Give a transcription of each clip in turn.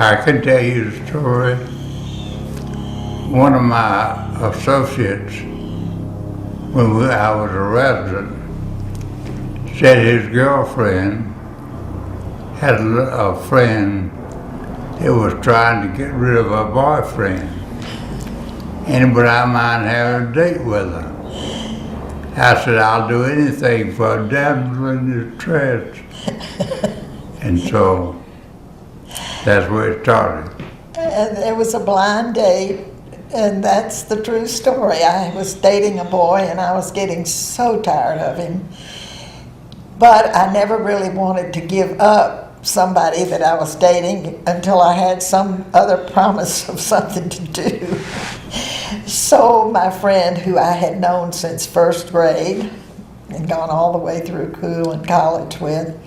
I can tell you the story. One of my associates, when I was a resident, said his girlfriend had a friend that was trying to get rid of her boyfriend. And would I mind having a date with her? I said, I'll do anything for a damsel in distress. And so that's where it started. And it was a blind date, and that's the true story. I was dating a boy, and I was getting so tired of him. But I never really wanted to give up somebody that I was dating until I had some other promise of something to do. So my friend, who I had known since first grade and gone all the way through school and college with,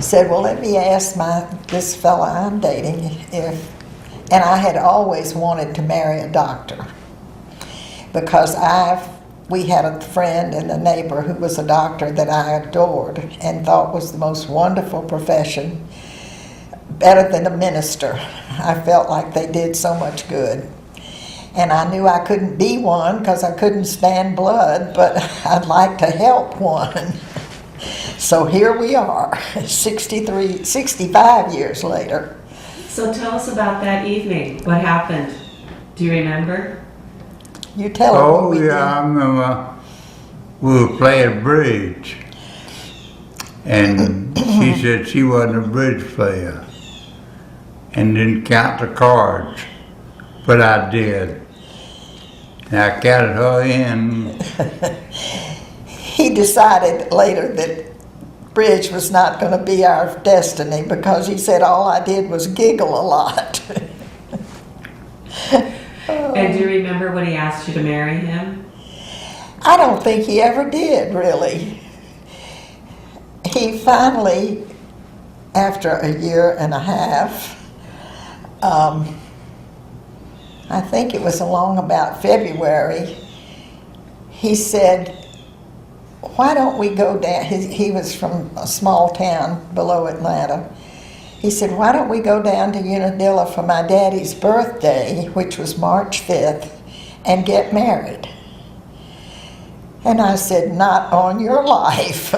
said, well, let me ask this fella I'm dating if, and I had always wanted to marry a doctor because we had a friend and a neighbor who was a doctor that I adored and thought was the most wonderful profession, better than a minister. I felt like they did so much good. And I knew I couldn't be one because I couldn't stand blood, but I'd like to help one. So here we are, 65 years later. So tell us about that evening. What happened? Do you remember? You tell her what we did. I remember we were playing bridge. And she said she wasn't a bridge player and didn't count the cards. But I did. And I counted her in. He decided later that bridge was not going to be our destiny because he said all I did was giggle a lot. And do you remember when he asked you to marry him? I don't think he ever did, really. He finally, after a year and a half, I think it was along about February, he said, why don't we go down, he was from a small town below Atlanta. He said, why don't we go down to Unadilla for my daddy's birthday, which was March 5th, and get married? And I said, not on your life.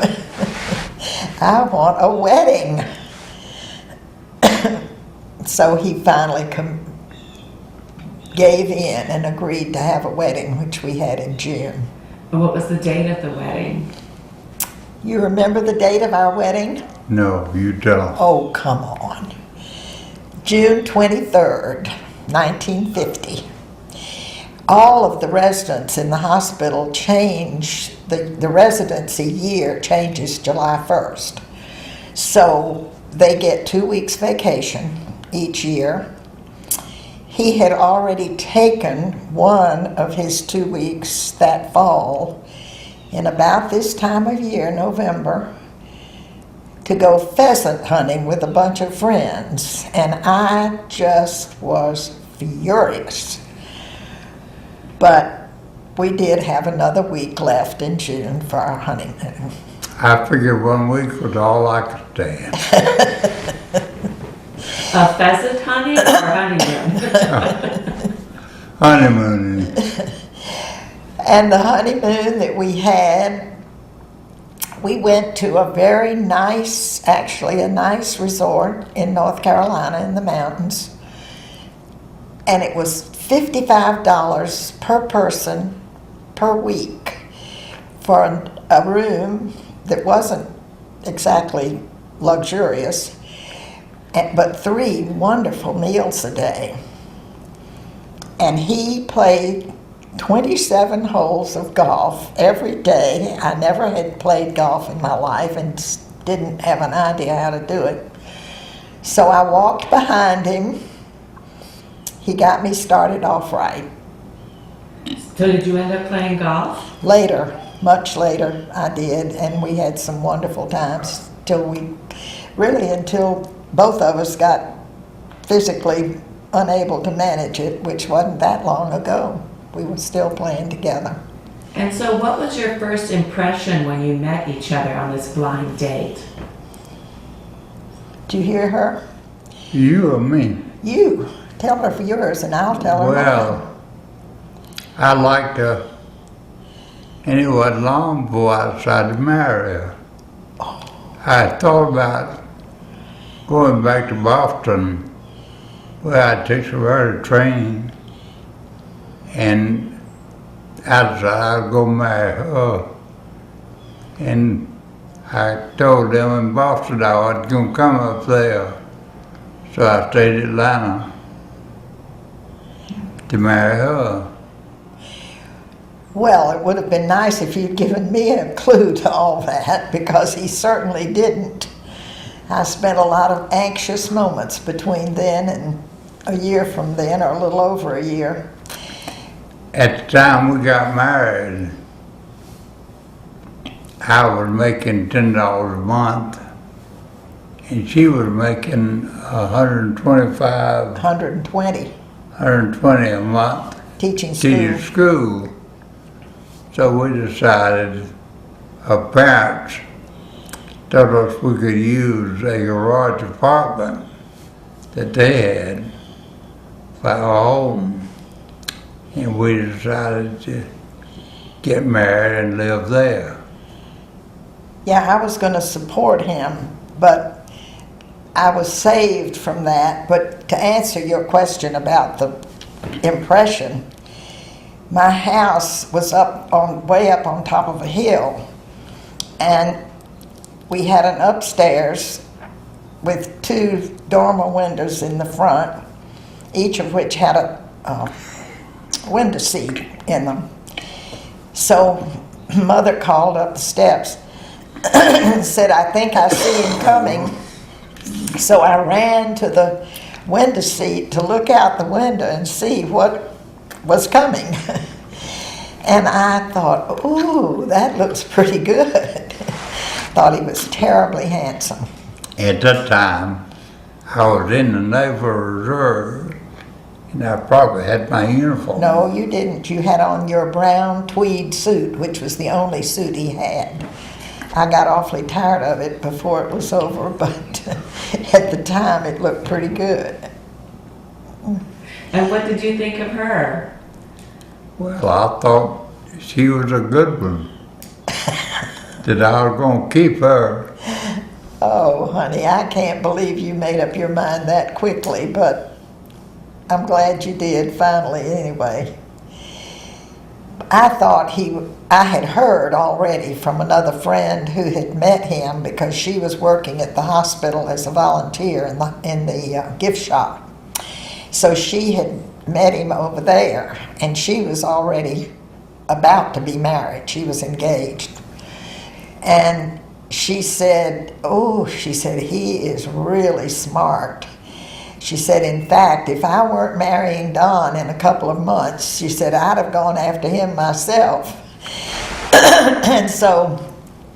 I want a wedding. So he finally gave in and agreed to have a wedding, which we had in June. And what was the date of the wedding? You remember the date of our wedding? No, you tell. Oh, come on. June 23rd, 1950. All of the residents in the hospital change, the residency year changes July 1st. So they get 2 weeks vacation each year. He had already taken one of his 2 weeks that fall in about this time of year, November, to go pheasant hunting with a bunch of friends. And I just was furious. But we did have another week left in June for our honeymoon. I figured 1 week was all I could stand. A pheasant hunting or honeymoon? Honeymoon. And the honeymoon that we had, we went to a very nice, actually a nice resort in North Carolina in the mountains. And it was $55 per person per week for a room that wasn't exactly luxurious, but 3 wonderful meals a day. And he played 27 holes of golf every day. I never had played golf in my life and didn't have an idea how to do it. So I walked behind him. He got me started off right. So did you end up playing golf? Later, much later, I did, and we had some wonderful times until both of us got physically unable to manage it, which wasn't that long ago. We were still playing together. And so what was your first impression when you met each other on this blind date? Did you hear her? You or me? You. Tell her yours and I'll tell her mine. Well, I liked her, and it wasn't long before I decided to marry her. I thought about going back to Boston, where I took some early training, and I decided I'd go marry her. And I told them in Boston I wasn't going to come up there, so I stayed in Atlanta to marry her. Well, it would have been nice if you'd given me a clue to all that, because he certainly didn't. I spent a lot of anxious moments between then and a year from then, or a little over a year. At the time we got married, I was making $10 a month, and she was making $125, 120, a month teaching school. to school. So we decided, our parents told us we could use a garage apartment that they had for our home, and we decided to get married and live there. Yeah, I was going to support him, but I was saved from that. But to answer your question about the impression, my house was way up on top of a hill, and we had an upstairs with 2 dormer windows in the front, each of which had a window seat in them. So Mother called up the steps and said, "I think I see him coming." So I ran to the window seat to look out the window and see what was coming. And I thought, ooh, that looks pretty good. Thought he was terribly handsome. At that time, I was in the Naval Reserve, and I probably had my uniform. No, you didn't. You had on your brown tweed suit, which was the only suit he had. I got awfully tired of it before it was over, but at the time it looked pretty good. And what did you think of her? Well, I thought she was a good one, that I was going to keep her. Oh, honey, I can't believe you made up your mind that quickly, but I'm glad you did finally anyway. I thought I had heard already from another friend who had met him, because she was working at the hospital as a volunteer in the gift shop. So she had met him over there, and she was already about to be married. She was engaged. And she said, he is really smart. She said, in fact, if I weren't marrying Don in a couple of months, she said, I'd have gone after him myself. And so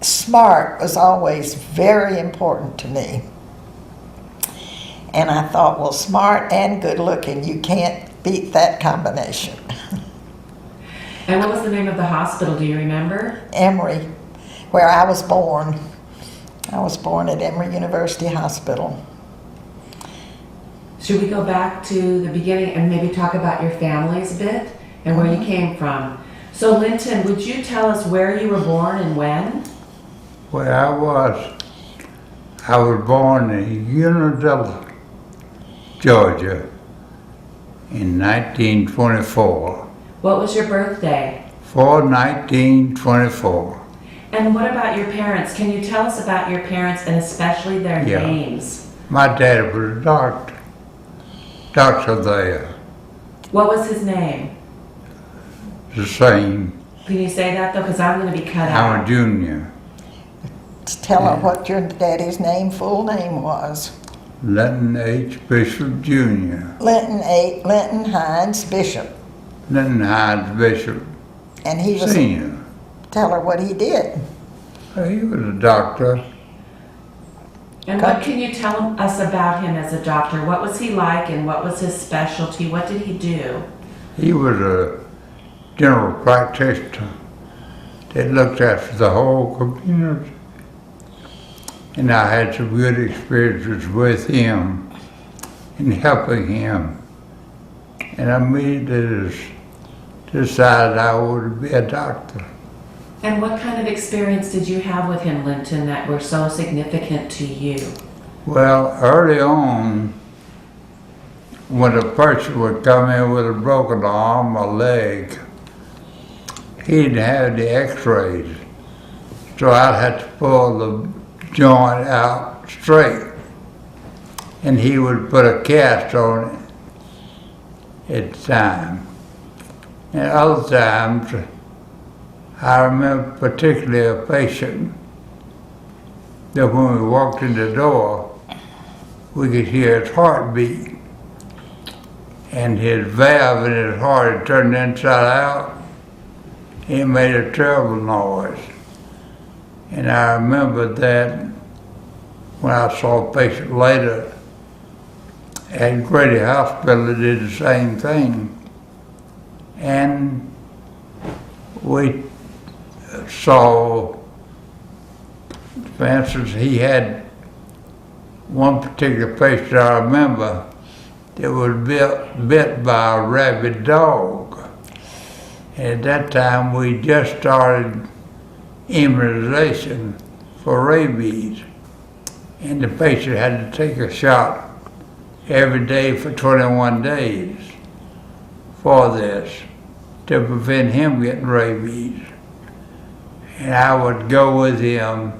smart was always very important to me. And I thought, well, smart and good looking, you can't beat that combination. And what was the name of the hospital, do you remember? Emory, where I was born. I was born at Emory University Hospital. Should we go back to the beginning and maybe talk about your families a bit and where you came from? So Linton, would you tell us where you were born and when? Where I was born in Unadilla, Georgia, in 1924. What was your birthday? 1924. And what about your parents? Can you tell us about your parents and especially their names? My dad was a doctor there. What was his name? The same. Can you say that though? Because I'm going to be cut out. I'm a junior. Tell her what your daddy's full name was. Linton H. Bishop Jr. Linton Hines Bishop. Linton Hines Bishop And he was Senior. Tell her what he did. He was a doctor. And what can you tell us about him as a doctor? What was he like and what was his specialty? What did he do? He was a general practitioner that looked after the whole community. And I had some good experiences with him. in helping him. And I immediately decided I would be a doctor. And what kind of experience did you have with him, Linton, that were so significant to you? Well, early on, when a person would come in with a broken arm or leg, he'd have the x-rays. So I'd have to pull the joint out straight. And he would put a cast on it at the time. And other times, I remember particularly a patient that when we walked in the door, we could hear his heartbeat. And his valve in his heart had turned inside out. It made a terrible noise. And I remember that when I saw a patient later at Grady Hospital, they did the same thing. And we saw, for instance, he had one particular patient I remember that was bit by a rabid dog. And at that time, we just started immunization for rabies. And the patient had to take a shot every day for 21 days for this to prevent him getting rabies. And I would go with him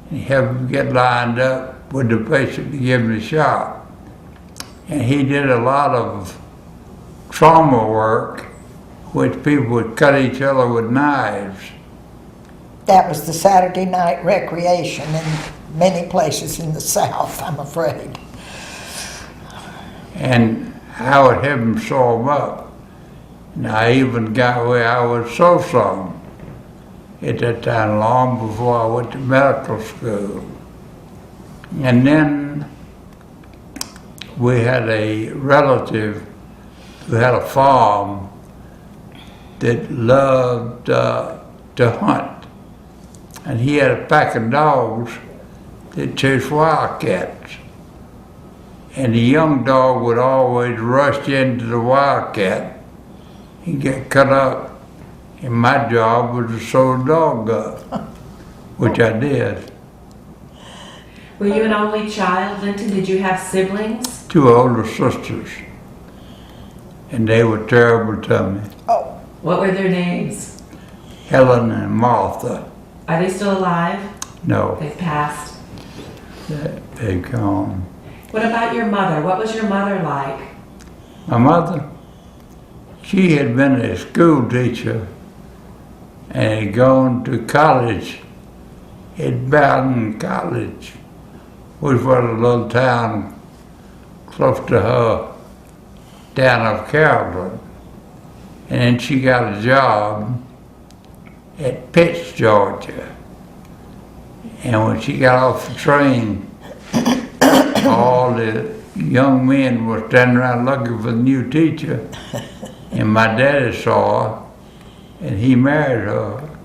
and have him get lined up with the patient to give him the shot. And he did a lot of trauma work, which people would cut each other with knives. That was the Saturday night recreation in many places in the South, I'm afraid. And I would have him sew them up. And I even got where I would sew some at that time, long before I went to medical school. And then we had a relative who had a farm that loved to hunt. And he had a pack of dogs that chased wildcats. And the young dog would always rush into the wildcat and get cut up. And my job was to sew the dog up, which I did. Were you an only child, Linton? Did you have siblings? 2 older sisters, and they were terrible to me. Oh, What were their names? Helen and Martha. Are they still alive? No, They've passed. they've gone. What about your mother? What was your mother like? My mother, she had been a school teacher and had gone to college at Bowden College, which was a little town close to her town of Carrollton. And then she got a job at Pitts, Georgia. And when she got off the train, all the young men were standing around looking for the new teacher. And my daddy saw her, and he married her.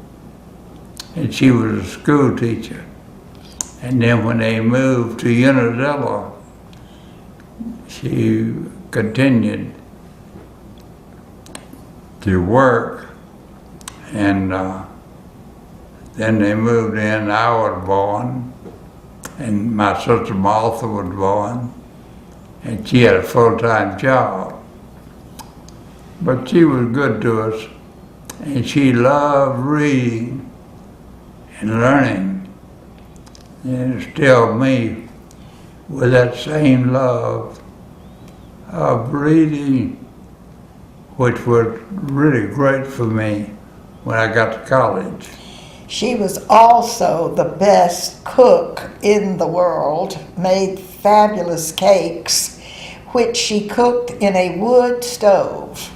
And she was a school teacher. And then when they moved to Unadilla, she continued to work. And then they moved in, I was born, and my sister Martha was born, and she had a full-time job. But she was good to us, and she loved reading and learning, and instilled me with that same love of reading, which was really great for me when I got to college. she was also the best cook in the world, made fabulous cakes, which she cooked in a wood stove.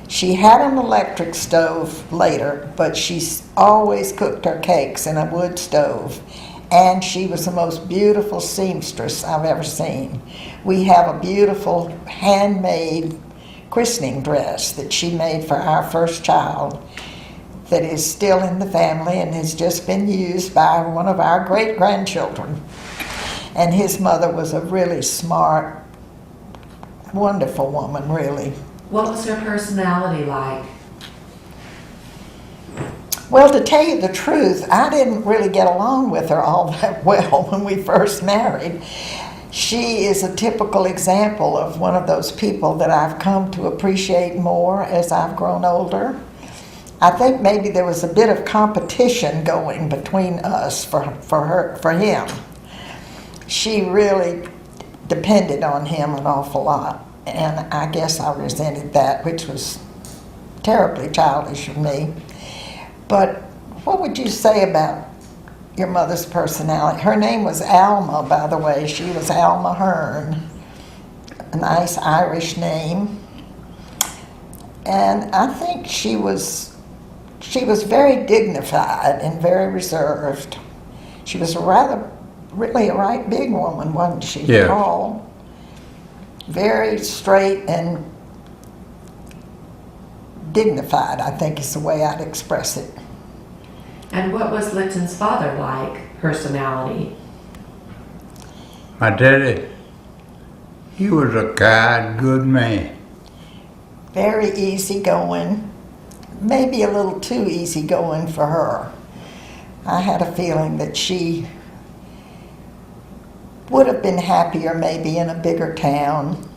She had an electric stove later, but she always cooked her cakes in a wood stove. And she was the most beautiful seamstress I've ever seen. We have a beautiful handmade christening dress that she made for our first child that is still in the family and has just been used by one of our great-grandchildren. And his mother was a really smart wonderful woman, really. What was her personality like? Well, to tell you the truth, I didn't really get along with her all that well when we first married. She is a typical example of one of those people that I've come to appreciate more as I've grown older. I think maybe there was a bit of competition going between us for him. She really depended on him an awful lot, and I guess I resented that, which was terribly childish of me. But what would you say about your mother's personality? Her name was Alma, by the way. She was Alma Hearn, a nice Irish name. And I think she was very dignified and very reserved. She was really a right big woman, wasn't she? Yeah. Tall, very straight and dignified, I think is the way I'd express it. And what was Linton's father like, personality? My daddy, he was a kind, good man. Very easygoing, maybe a little too easygoing for her. I had a feeling that she would have been happier maybe in a bigger town.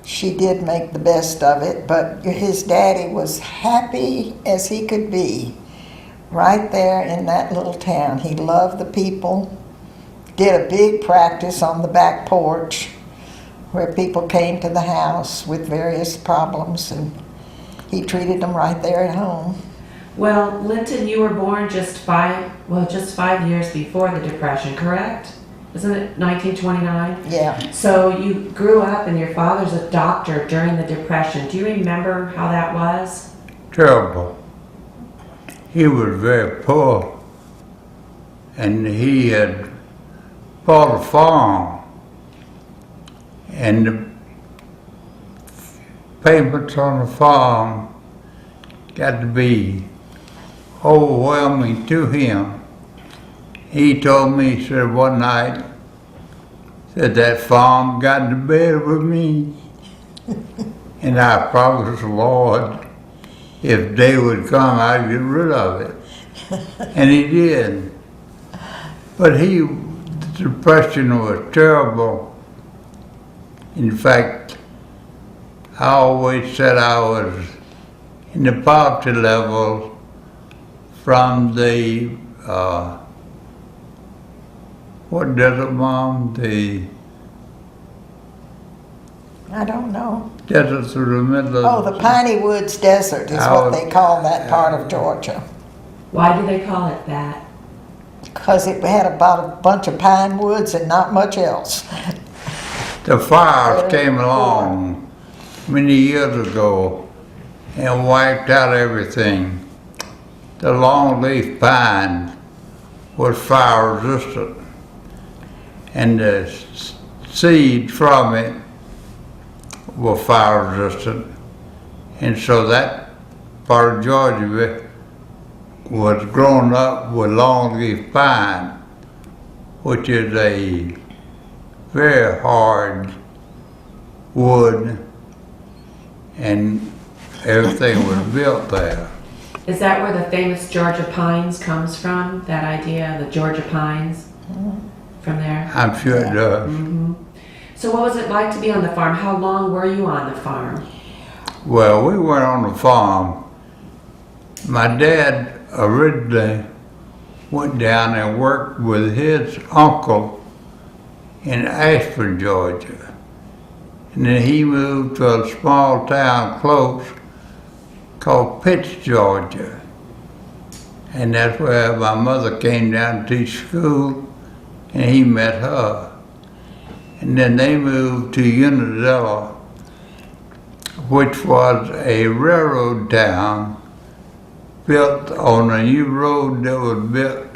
She did make the best of it, but his daddy was happy as he could be right there in that little town. He loved the people, did a big practice on the back porch where people came to the house with various problems, and he treated them right there at home. Well, Linton, you were born just 5 years before the Depression, correct? Isn't it 1929? Yeah. So you grew up and your father's a doctor during the Depression. Do you remember how that was? Terrible. He was very poor, and he had bought a farm, and the payments on the farm got to be overwhelming to him. He told me, he said one night, said that farm got to bed with me. And I promised the Lord, if day would come, I'd get rid of it. And he did. But the depression was terrible. In fact, I always said I was in the poverty level from the what desert, Mom? I don't know. Desert through the middle of... Oh, the Piney Woods Desert is what they call that part of Georgia. Why do they call it that? Because it had about a bunch of pine woods and not much else. The fires came along many years ago and wiped out everything. The longleaf pine was fire resistant, and the seeds from it were fire resistant. And so that part of Georgia was grown up with longleaf pine, which is a very hard wood, and everything was built there. Is that where the famous Georgia pines comes from? That idea, the Georgia pines? From there? I'm sure it does. Mm-hmm. So what was it like to be on the farm? How long were you on the farm? Well, we went on the farm. My dad originally went down and worked with his uncle in Ashford, Georgia. And then he moved to a small town close called Pitts, Georgia. And that's where my mother came down to teach school, and he met her. And then they moved to Unadilla, which was a railroad town built on a new road that was built,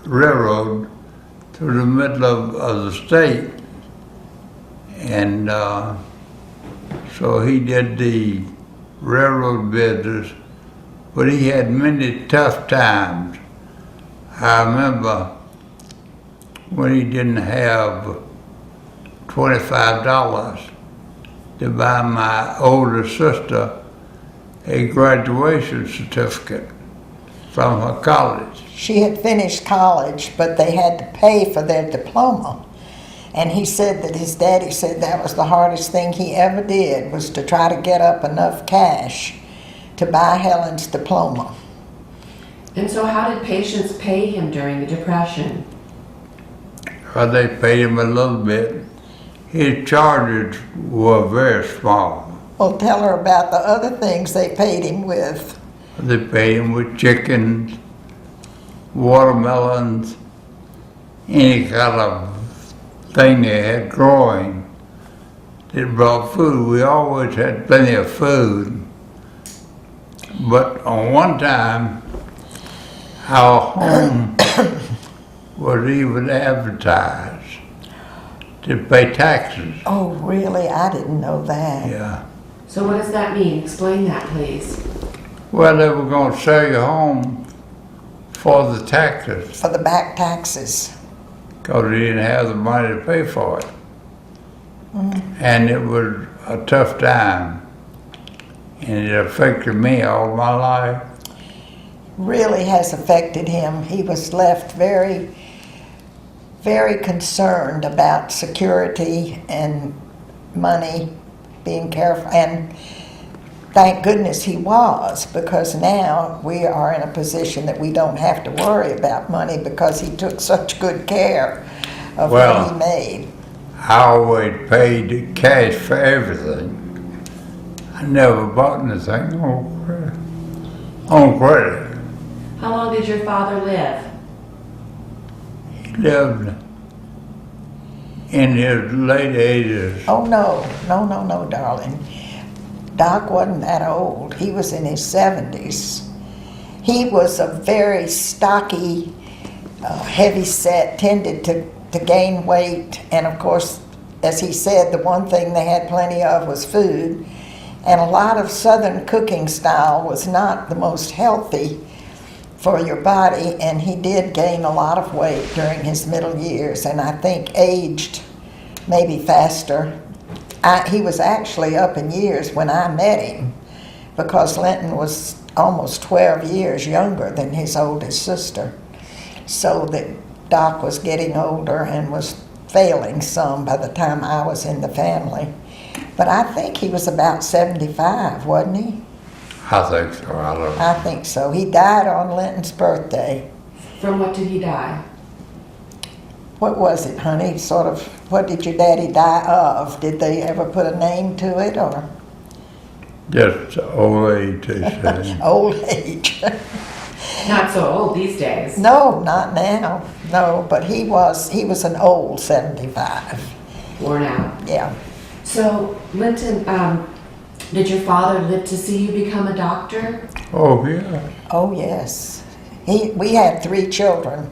railroad, through the middle of the state. And so he did the railroad business, but he had many tough times. I remember when he didn't have $25, to buy my older sister a graduation certificate from her college. She had finished college, but they had to pay for their diploma. And he said that his daddy said that was the hardest thing he ever did, was to try to get up enough cash to buy Helen's diploma. And so how did patients pay him during the Depression? Well, they paid him a little bit. His charges were very small. Well, tell her about the other things they paid him with. They paid him with chickens, watermelons, any kind of thing they had growing. They brought food. We always had plenty of food. But on one time, our home was even advertised to pay taxes. Oh, really? I didn't know that. Yeah. So what does that mean? Explain that, please. Well, they were going to sell your home for the taxes For the back taxes. because they didn't have the money to pay for it. And it was a tough time. And it affected me all my life. Really has affected him. He was left very, very concerned about security and money, being careful. And thank goodness he was, because now we are in a position that we don't have to worry about money because he took such good care of what he made. I always paid cash for everything. I never bought anything on credit. How long did your father live? He lived in his late 80s. Oh, no, darling. Doc wasn't that old. He was in his 70s. He was a very stocky, heavy set, tended to gain weight. And of course, as he said, the one thing they had plenty of was food. And a lot of Southern cooking style was not the most healthy for your body. And he did gain a lot of weight during his middle years, and I think aged maybe faster. He was actually up in years when I met him, because Linton was almost 12 years younger than his oldest sister. So that Doc was getting older and was failing some by the time I was in the family. But I think he was about 75, wasn't he? I think so. I don't know. I think so. He died on Linton's birthday. From what did he die? What was it, honey? Sort of, what did your daddy die of? Did they ever put a name to it, or? Just old age, they say. Old age. Not so old these days. No, not now. No, but he was an old 75. Worn out. Yeah. So, Linton, did your father live to see you become a doctor? Oh, yeah. Oh, yes. We had 3 children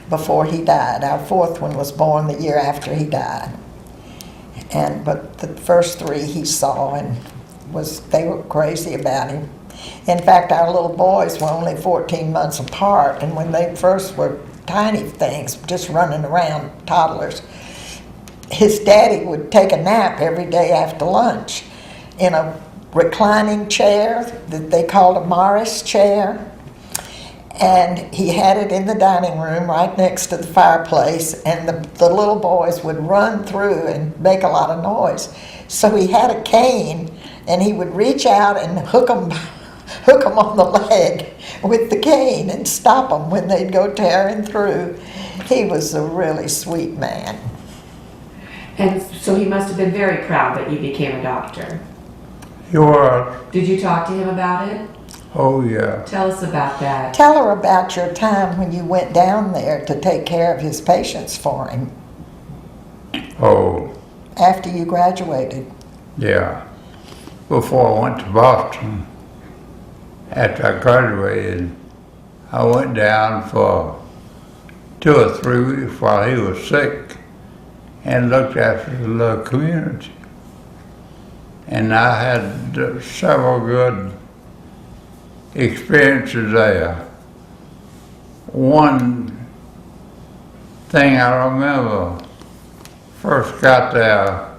before he died. Our 4th one was born the year after he died. But the first 3 he saw, and they were crazy about him. In fact, our little boys were only 14 months apart, and when they first were tiny things, just running around, toddlers, his daddy would take a nap every day after lunch in a reclining chair that they called a Morris chair. And he had it in the dining room right next to the fireplace, and the little boys would run through and make a lot of noise. So he had a cane, and he would reach out and hook them on the leg with the cane and stop them when they'd go tearing through. He was a really sweet man. And so he must have been very proud that you became a doctor. You are. Did you talk to him about it? Oh, yeah. Tell us about that. Tell her about your time when you went down there to take care of his patients for him Oh, after you graduated. yeah. Before I went to Boston, after I graduated, I went down for 2 or 3 weeks while he was sick and looked after the little community. And I had several good experiences there. One thing I remember, first got there,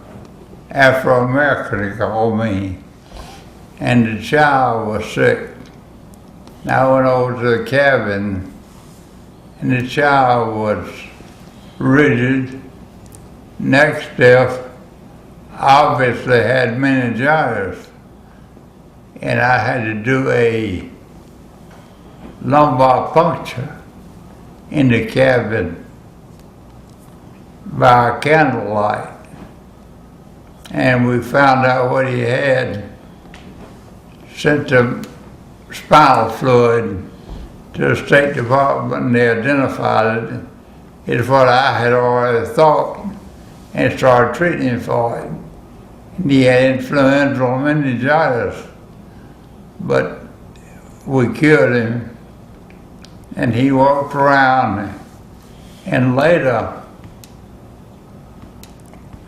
Afro-American, he called me, and the child was sick. And I went over to the cabin, and the child was rigid, neck stiff, obviously had meningitis, and I had to do a lumbar puncture in the cabin by candlelight. And we found out what he had, sent the spinal fluid to the State Department, and they identified it. It's what I had already thought, and started treating him for it. And he had influenza meningitis, but we cured him, and he walked around. And later,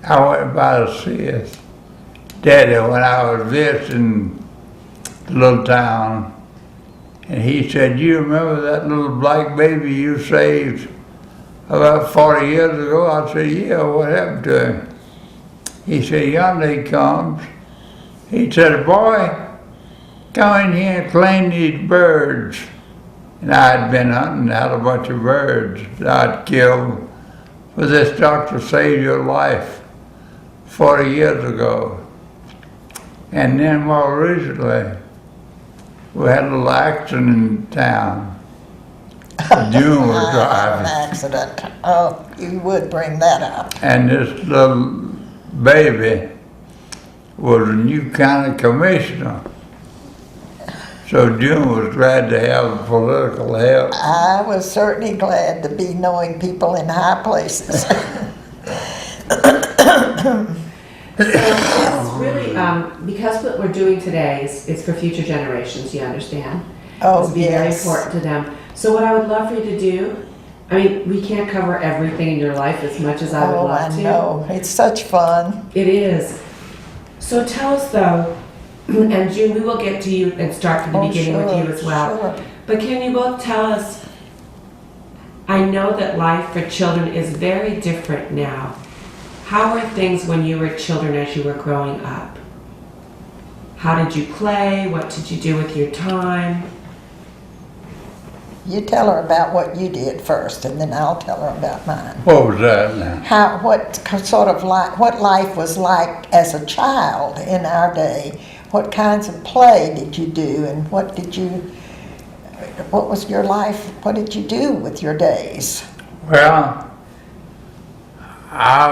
I went by to see his daddy when I was visiting the little town, and he said, "You remember that little black baby you saved about 40 years ago?" I said, "Yeah, what happened to him?" He said, "Yonder he comes." He said, "Boy, come in here and clean these birds." And I had been hunting, had a bunch of birds that I'd killed for this doctor saved your life 40 years ago. And then more recently, we had a little accident in town. June was An driving, accident. Oh, you would bring that up. and this little baby was a new county commissioner. So June was glad to have political help. I was certainly glad to be knowing people in high places. It's really, because what we're doing today is for future generations, you understand? Oh, It's be very yes. important to them. So what I would love for you to do, I mean, we can't cover everything in your life as much as I would Oh, love I to. know. It's such fun. It is. So tell us though, and June, we will get to you and start from the Oh, beginning with you as well. Sure. But can you both tell us, I know that life for children is very different now. How were things when you were children as you were growing up? How did you play? What did you do with your time? You tell her about what you did first, and then I'll tell her about mine. What was that now? What life was like as a child in our day? What kinds of play did you do, and what was your life? What did you do with your days? Well, I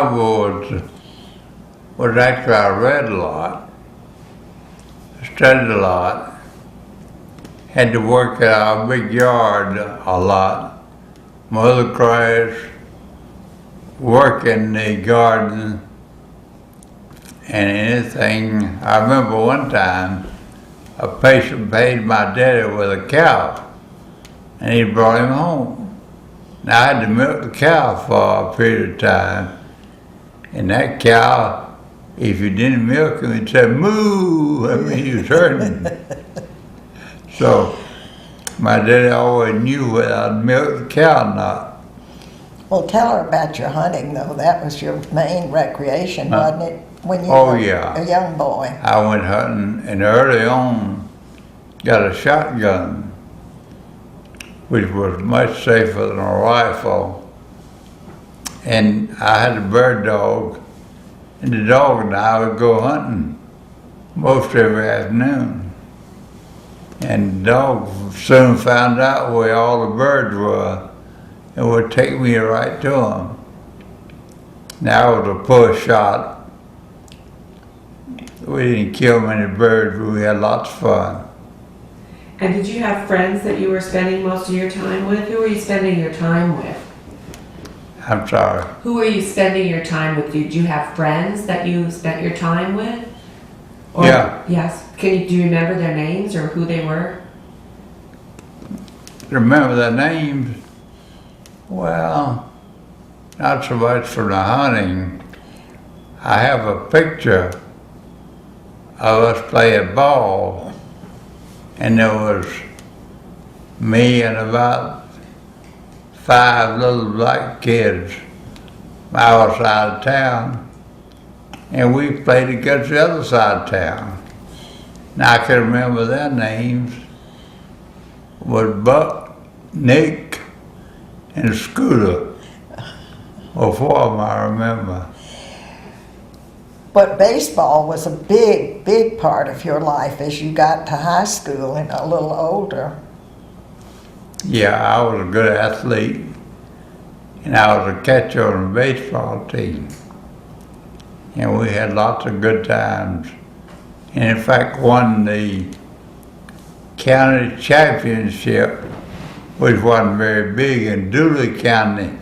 I read a lot, studied a lot, had to work at our big yard a lot. Mother crafts, work in the garden, and anything. I remember one time a patient paid my daddy with a cow, and he brought him home. Now I had to milk the cow for a period of time, and that cow, if you didn't milk him, it said moo. I mean, he was hurting. So my daddy always knew whether I'd milk the cow or not. Well, tell her about your hunting, though. That was your main recreation, wasn't it? When you Oh, were yeah. a young boy. I went hunting, and early on got a shotgun, which was much safer than a rifle. And I had a bird dog, and the dog and I would go hunting most every afternoon. And the dog soon found out where all the birds were and would take me right to them. Now I was a poor shot. We didn't kill many birds, but we had lots of fun. And did you have friends that you were spending most of your time with? Who were you spending your time with? I'm sorry. Who were you spending your time with? Did you have friends that you spent your time with? Or, Yeah. Yes. Do you remember their names or who they were? Remember their names? Well, not so much for the hunting. I have a picture of us playing ball, and there was me and about 5 little black kids. I was out of town, and we played against the other side of town. Now I can remember their names was Buck, Nick, and Scooter. Or four of them I remember. But baseball was a big, big part of your life as you got to high school and a little older. Yeah, I was a good athlete, and I was a catcher on the baseball team. And we had lots of good times. And in fact, won the county championship, which wasn't very big, in Dooley County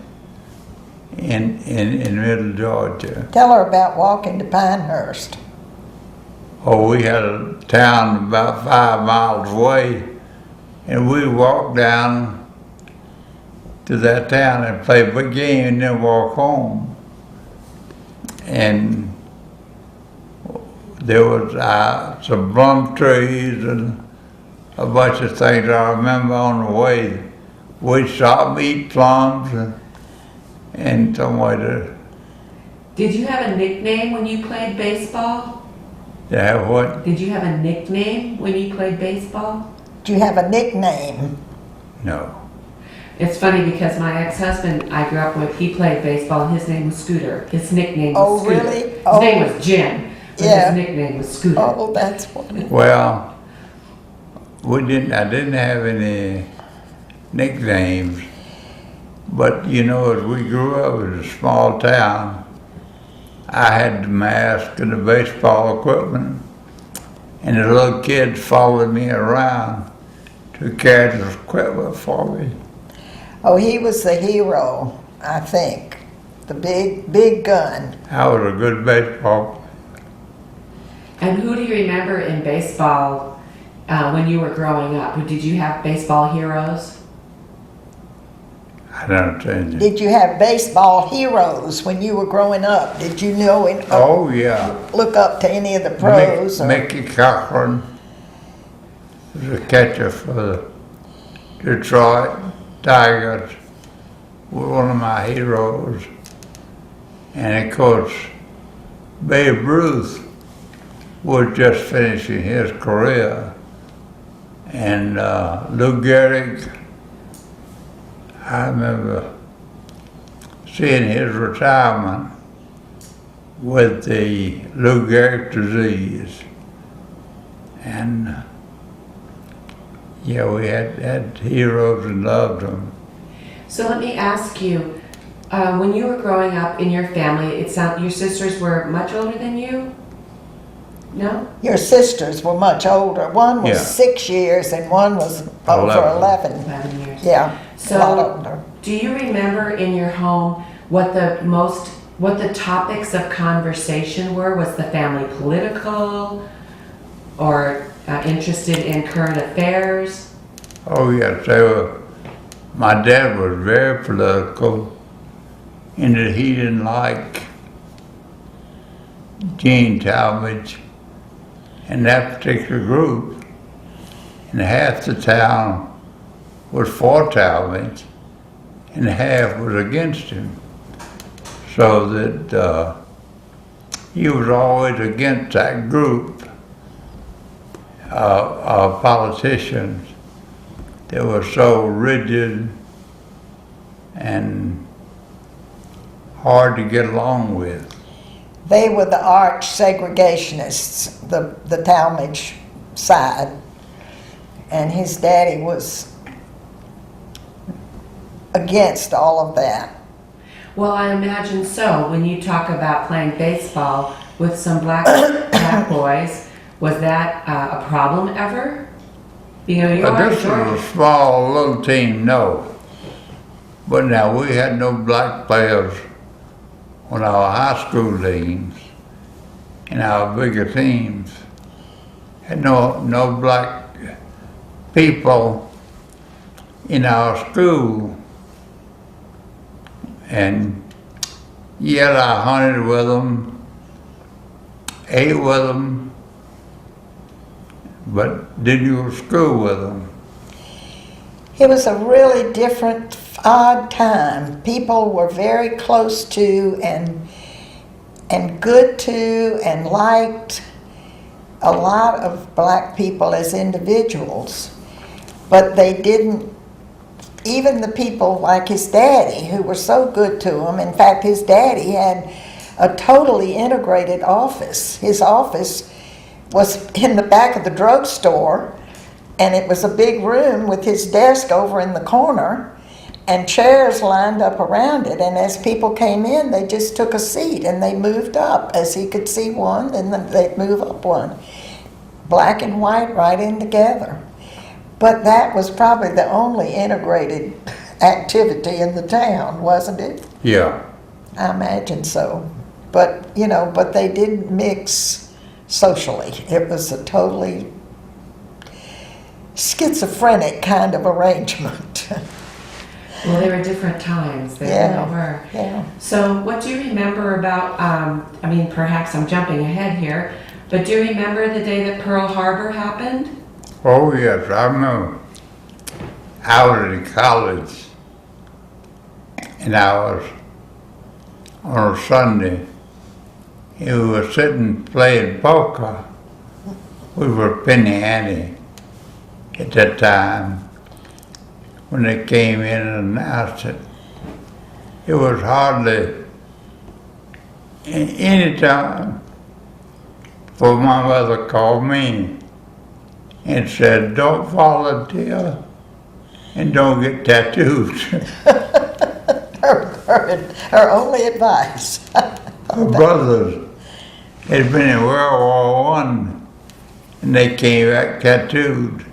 in middle Georgia. Tell her about walking to Pinehurst. Oh, we had a town about 5 miles away, and we walked down to that town and play a big game and then walk home. And there was some plum trees and a bunch of things I remember on the way. We'd stop and eat plums and some way to... Did you have a nickname when you played baseball? To have what? Did you have a nickname when you played baseball? Do you have a nickname? No. It's funny because my ex-husband I grew up with, he played baseball and his name was Scooter. His nickname was Oh, Scooter. really? His Oh. name was Jim, but Yeah. his nickname was Scooter. Oh, that's funny. Well, I didn't have any nicknames, but you know, as we grew up in a small town, I had the mask and the baseball equipment, and the little kids followed me around to carry the equipment for me. Oh, he was the hero, I think. The big gun. I was a good baseball player. And who do you remember in baseball when you were growing up? Did you have baseball heroes? I don't understand you. Did you have baseball heroes when you were growing up? Did you know and Oh, yeah. look up to any of the pros? Mickey Cochran was a catcher for the Detroit Tigers, was one of my heroes. And of course, Babe Ruth was just finishing his career. And Lou Gehrig, I remember seeing his retirement with the Lou Gehrig disease. And yeah, we had heroes and loved them. So let me ask you, when you were growing up in your family, it sounded your sisters were much older than you? No? Your sisters were much older. One was Yeah. 6 years and one was over 11. 11 years. Yeah, a lot So, older. do you remember in your home what the topics of conversation were? Was the family political or interested in current affairs? Oh yes, they were. My dad was very political in that he didn't like Gene Talmadge and that particular group. And half the town was for Talmadge and half was against him. So that he was always against that group of politicians that were so rigid and hard to get along with. They were the arch segregationists, the Talmadge side. And his daddy was against all of that. Well, I imagine so. When you talk about playing baseball with some black boys, was that a problem ever? You know, you're This was a small little team, no. But now we had no black players on our high school teams and our bigger teams. Had no black people in our school. And yet I hunted with them, ate with them, but didn't go to school with them. It was a really different, odd time. People were very close to and and good to and liked a lot of black people as individuals, but they didn't, even the people like his daddy who were so good to him. In fact, his daddy had a totally integrated office. His office was in the back of the drugstore, and it was a big room with his desk over in the corner and chairs lined up around it, and as people came in, they just took a seat and they moved up. As he could see one, then they'd move up one. Black and white right in together. But that was probably the only integrated activity in the town, wasn't it? Yeah. I imagine so. But, but they didn't mix socially. It was a totally schizophrenic kind of arrangement. Well, they were different times. They really were. Yeah. So what do you remember about, perhaps I'm jumping ahead here, but do you remember the day that Pearl Harbor happened? Oh, yes, I remember. I was in college, and I was on a Sunday, and we were sitting playing poker. We were penny ante at that time when they came in and announced it. It was hardly any time before my mother called me and said, "Don't volunteer and don't get tattoos." her only advice. Her brothers had been in World War I, and they came back tattooed.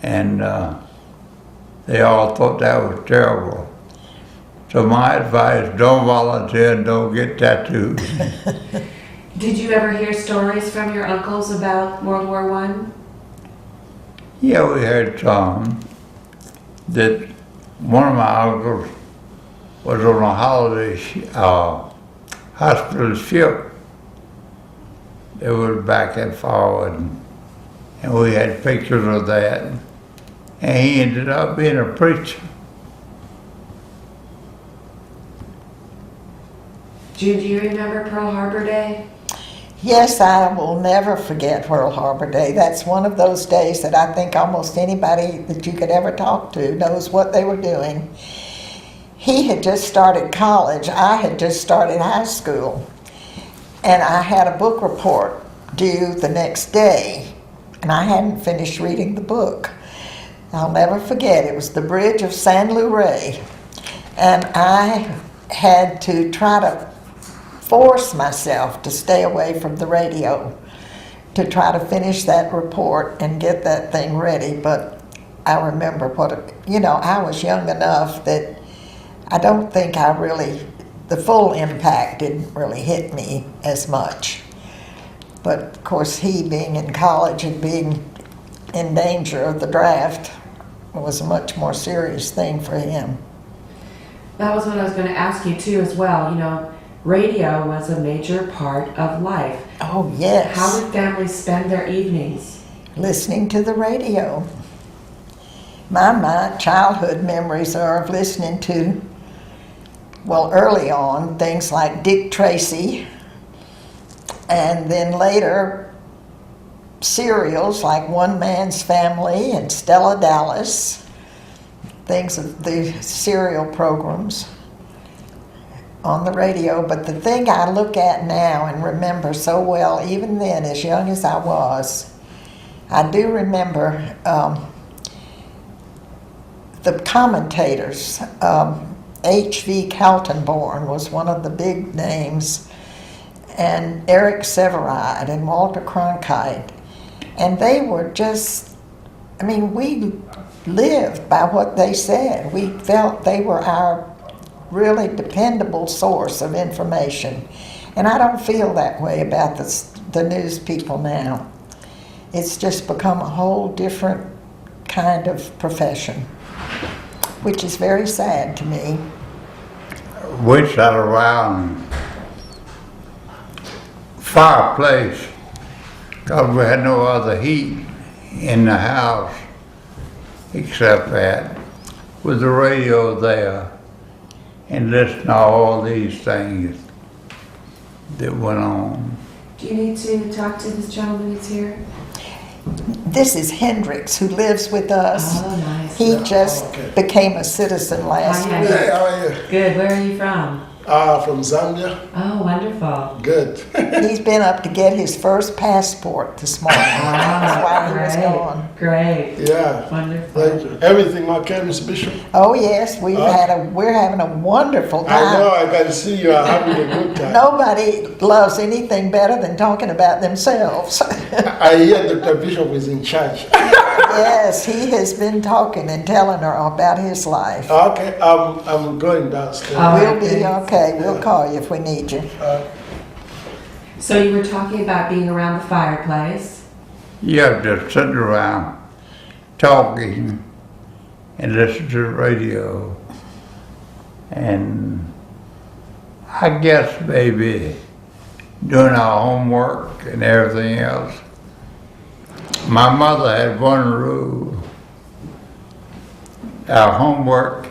And they all thought that was terrible. So my advice, don't volunteer and don't get tattooed. Did you ever hear stories from your uncles about World War I? Yeah, we heard some. That one of my uncles was on a holiday hospital ship. It was back and forward, and we had pictures of that. And he ended up being a preacher. Jude, do you remember Pearl Harbor Day? Yes, I will never forget Pearl Harbor Day. That's one of those days that I think almost anybody that you could ever talk to knows what they were doing. He had just started college. I had just started high school. And I had a book report due the next day, and I hadn't finished reading the book. I'll never forget, it was The Bridge of San Luis, and I had to try to force myself to stay away from the radio to try to finish that report and get that thing ready. But I remember I was young enough that I don't think the full impact didn't really hit me as much. But of course, he being in college and being in danger of the draft was a much more serious thing for him. That was what I was going to ask you too as well. Radio was a major part of life. Oh, yes. How did families spend their evenings? Listening to the radio. My childhood memories are of listening to, early on, things like Dick Tracy, and then later serials like One Man's Family and Stella Dallas, things of the serial programs on the radio. But the thing I look at now and remember so well, even then, as young as I was, I do remember the commentators. H.V. Kaltenborn was one of the big names, and Eric Sevareid and Walter Cronkite. And they were just, we lived by what they said. We felt they were our really dependable source of information. And I don't feel that way about the news people now. It's just become a whole different kind of profession, which is very sad to me. We sat around fireplace because we had no other heat in the house except that, with the radio there, and listen to all these things. that went on. Do you need to talk to this gentleman that's here? This is Hendrix, who lives with us. Oh, nice. He just okay. became a citizen last Hi, week. Hey, how are you? Good. Where are you from? From Zambia. Oh, wonderful. Good. He's been up to get his first passport this morning. That's why he was gone. Great. Yeah. Wonderful. Thank you. Everything okay, Mr. Bishop? Oh yes, we're having a wonderful I know, time. I can see you are having a good time. Nobody loves anything better than talking about themselves. I hear Dr. Bishop is in charge. Yes, he has been talking and telling her about his life. Okay, I'm going downstairs. Oh. We'll be thanks. okay. We'll call you if we need you. So you were talking about being around the fireplace. Yeah, just sitting around talking and listening to the radio. And I guess maybe doing our homework and everything else. My mother had one rule. Our homework,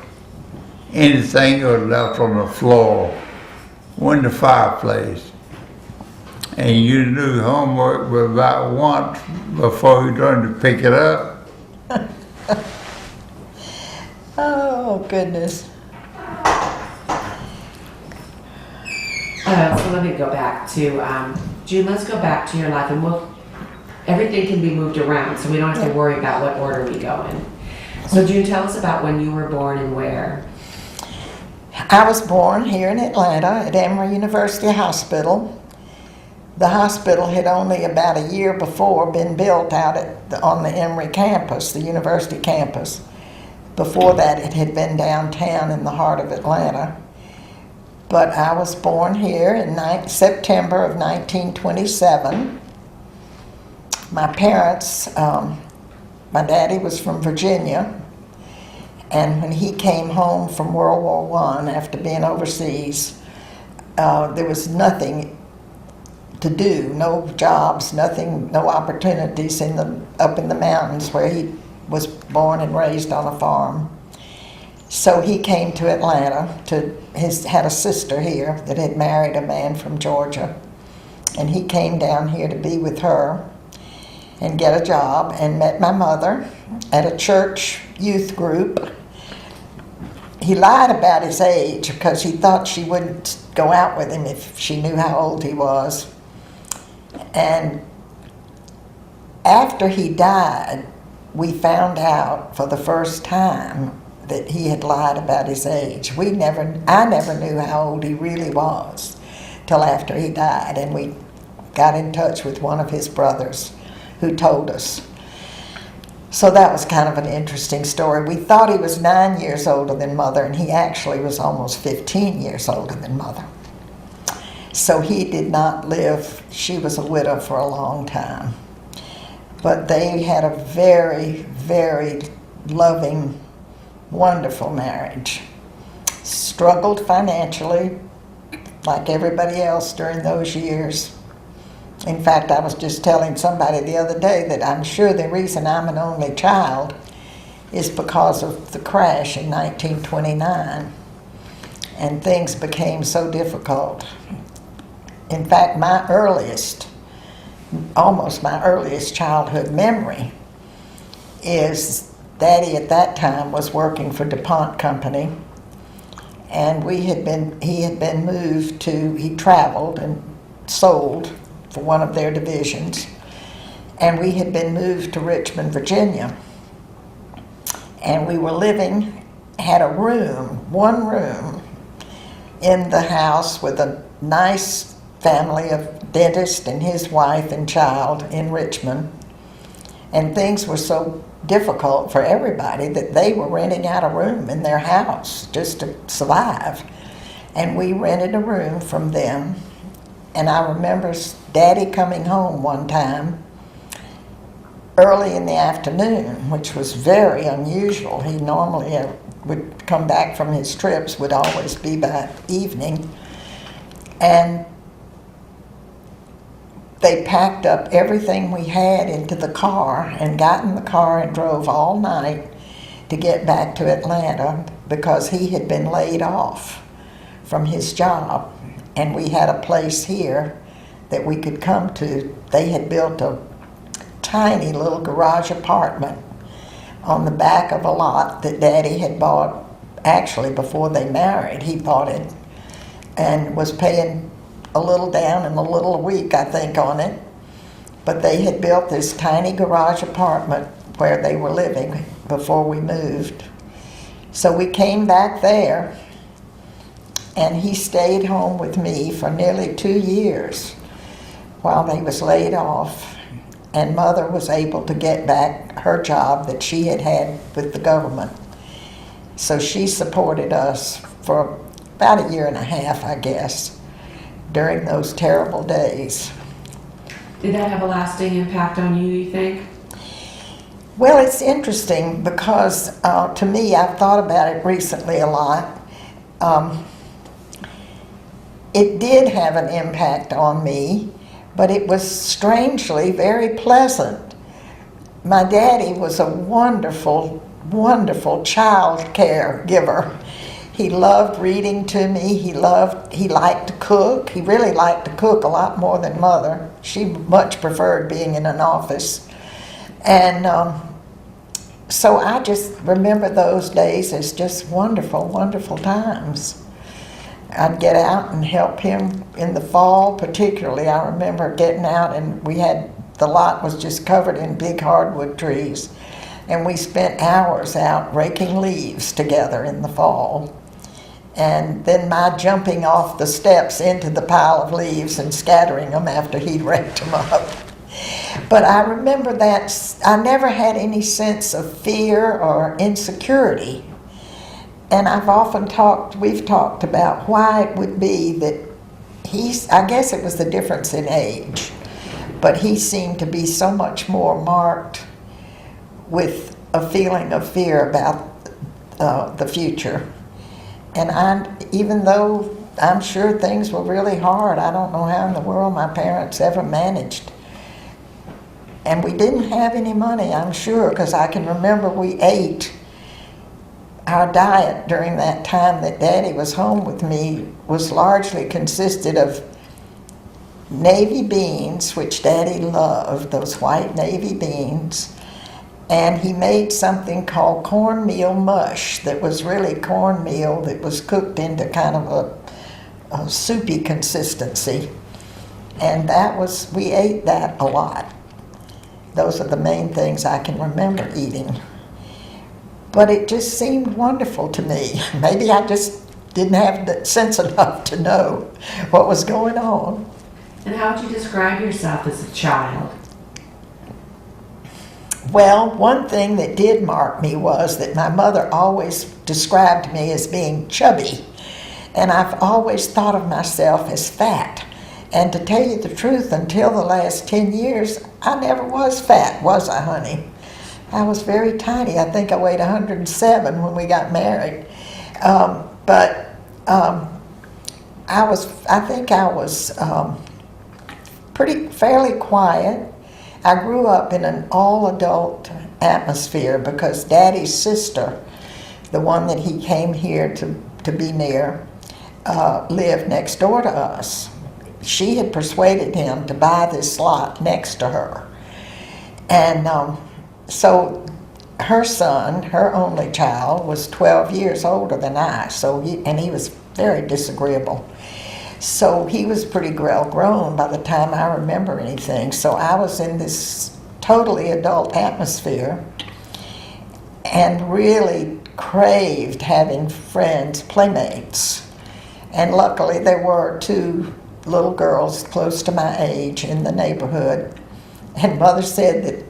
anything that was left on the floor, went in the fireplace. And you do homework about once before you learn to pick it up. Oh goodness. So let me go back to, June, let's go back to your life and everything can be moved around so we don't have to worry about what order we go in. So June, tell us about when you were born and where. I was born here in Atlanta at Emory University Hospital. The hospital had only about a year before been built out on the Emory campus, the university campus. Before that, it had been downtown in the heart of Atlanta. But I was born here in September of 1927. My parents, my daddy was from Virginia, and when he came home from World War I after being overseas, there was nothing to do, no jobs, nothing, no opportunities up in the mountains where he was born and raised on a farm. So he came to Atlanta had a sister here that had married a man from Georgia, and he came down here to be with her and get a job, and met my mother at a church youth group. He lied about his age because he thought she wouldn't go out with him if she knew how old he was. And after he died, we found out for the first time that he had lied about his age. I never knew how old he really was till after he died, and we got in touch with one of his brothers who told us. So that was kind of an interesting story. We thought he was 9 years older than Mother, and he actually was almost 15 years older than Mother. So he did not live, she was a widow for a long time. But they had a very, very loving, wonderful marriage. Struggled financially, like everybody else during those years. In fact, I was just telling somebody the other day that I'm sure the reason I'm an only child is because of the crash in 1929. And things became so difficult. In fact, almost my earliest childhood memory is Daddy at that time was working for DuPont Company, and he had been moved he traveled and sold for one of their divisions, and we had been moved to Richmond, Virginia. And we were had one room in the house with a nice family of dentist and his wife and child in Richmond. And things were so difficult for everybody that they were renting out a room in their house just to survive. And we rented a room from them. And I remember Daddy coming home one time early in the afternoon, which was very unusual. He normally would come back from his trips, would always be by evening. And they packed up everything we had into the car and got in the car and drove all night to get back to Atlanta because he had been laid off from his job and we had a place here that we could come to. They had built a tiny little garage apartment on the back of a lot that Daddy had bought actually before they married. He bought it and was paying a little down and a little a week, I think, on it. But they had built this tiny garage apartment where they were living before we moved. So we came back there, and he stayed home with me for nearly 2 years while he was laid off, and Mother was able to get back her job that she had had with the government. So she supported us for about 1.5 years, I guess, during those terrible days. Did that have a lasting impact on you think? Well, it's interesting because to me, I've thought about it recently a lot. It did have an impact on me, but it was strangely very pleasant. My daddy was a wonderful, wonderful child care giver. He loved reading to me. He liked to cook. He really liked to cook a lot more than Mother. She much preferred being in an office. And so I just remember those days as just wonderful, wonderful times. I'd get out and help him in the fall, particularly. I remember getting out, and the lot was just covered in big hardwood trees, and we spent hours out raking leaves together in the fall. And then my jumping off the steps into the pile of leaves and scattering them after he'd raked them up. But I remember that I never had any sense of fear or insecurity. And we've talked about why it would be that I guess it was the difference in age, but he seemed to be so much more marked with a feeling of fear about the future. And even though I'm sure things were really hard, I don't know how in the world my parents ever managed. And we didn't have any money, I'm sure, because I can remember we ate. Our diet during that time that Daddy was home with me was largely consisted of navy beans, which Daddy loved, those white navy beans, and he made something called cornmeal mush that was really cornmeal that was cooked into kind of a soupy consistency. And we ate that a lot. Those are the main things I can remember eating. But it just seemed wonderful to me. Maybe I just didn't have the sense enough to know what was going on. And how would you describe yourself as a child? Well, one thing that did mark me was that my mother always described me as being chubby. And I've always thought of myself as fat. And to tell you the truth, until the last 10 years, I never was fat, was I, honey? I was very tiny. I think I weighed 107 when we got married. I think I was fairly quiet. I grew up in an all-adult atmosphere because Daddy's sister, the one that he came here to be near, lived next door to us. She had persuaded him to buy this lot next to her. And so her son, her only child, was 12 years older than I, and he was very disagreeable. So he was pretty well grown by the time I remember anything. So I was in this totally adult atmosphere and really craved having friends, playmates. And luckily there were 2 little girls close to my age in the neighborhood. And Mother said that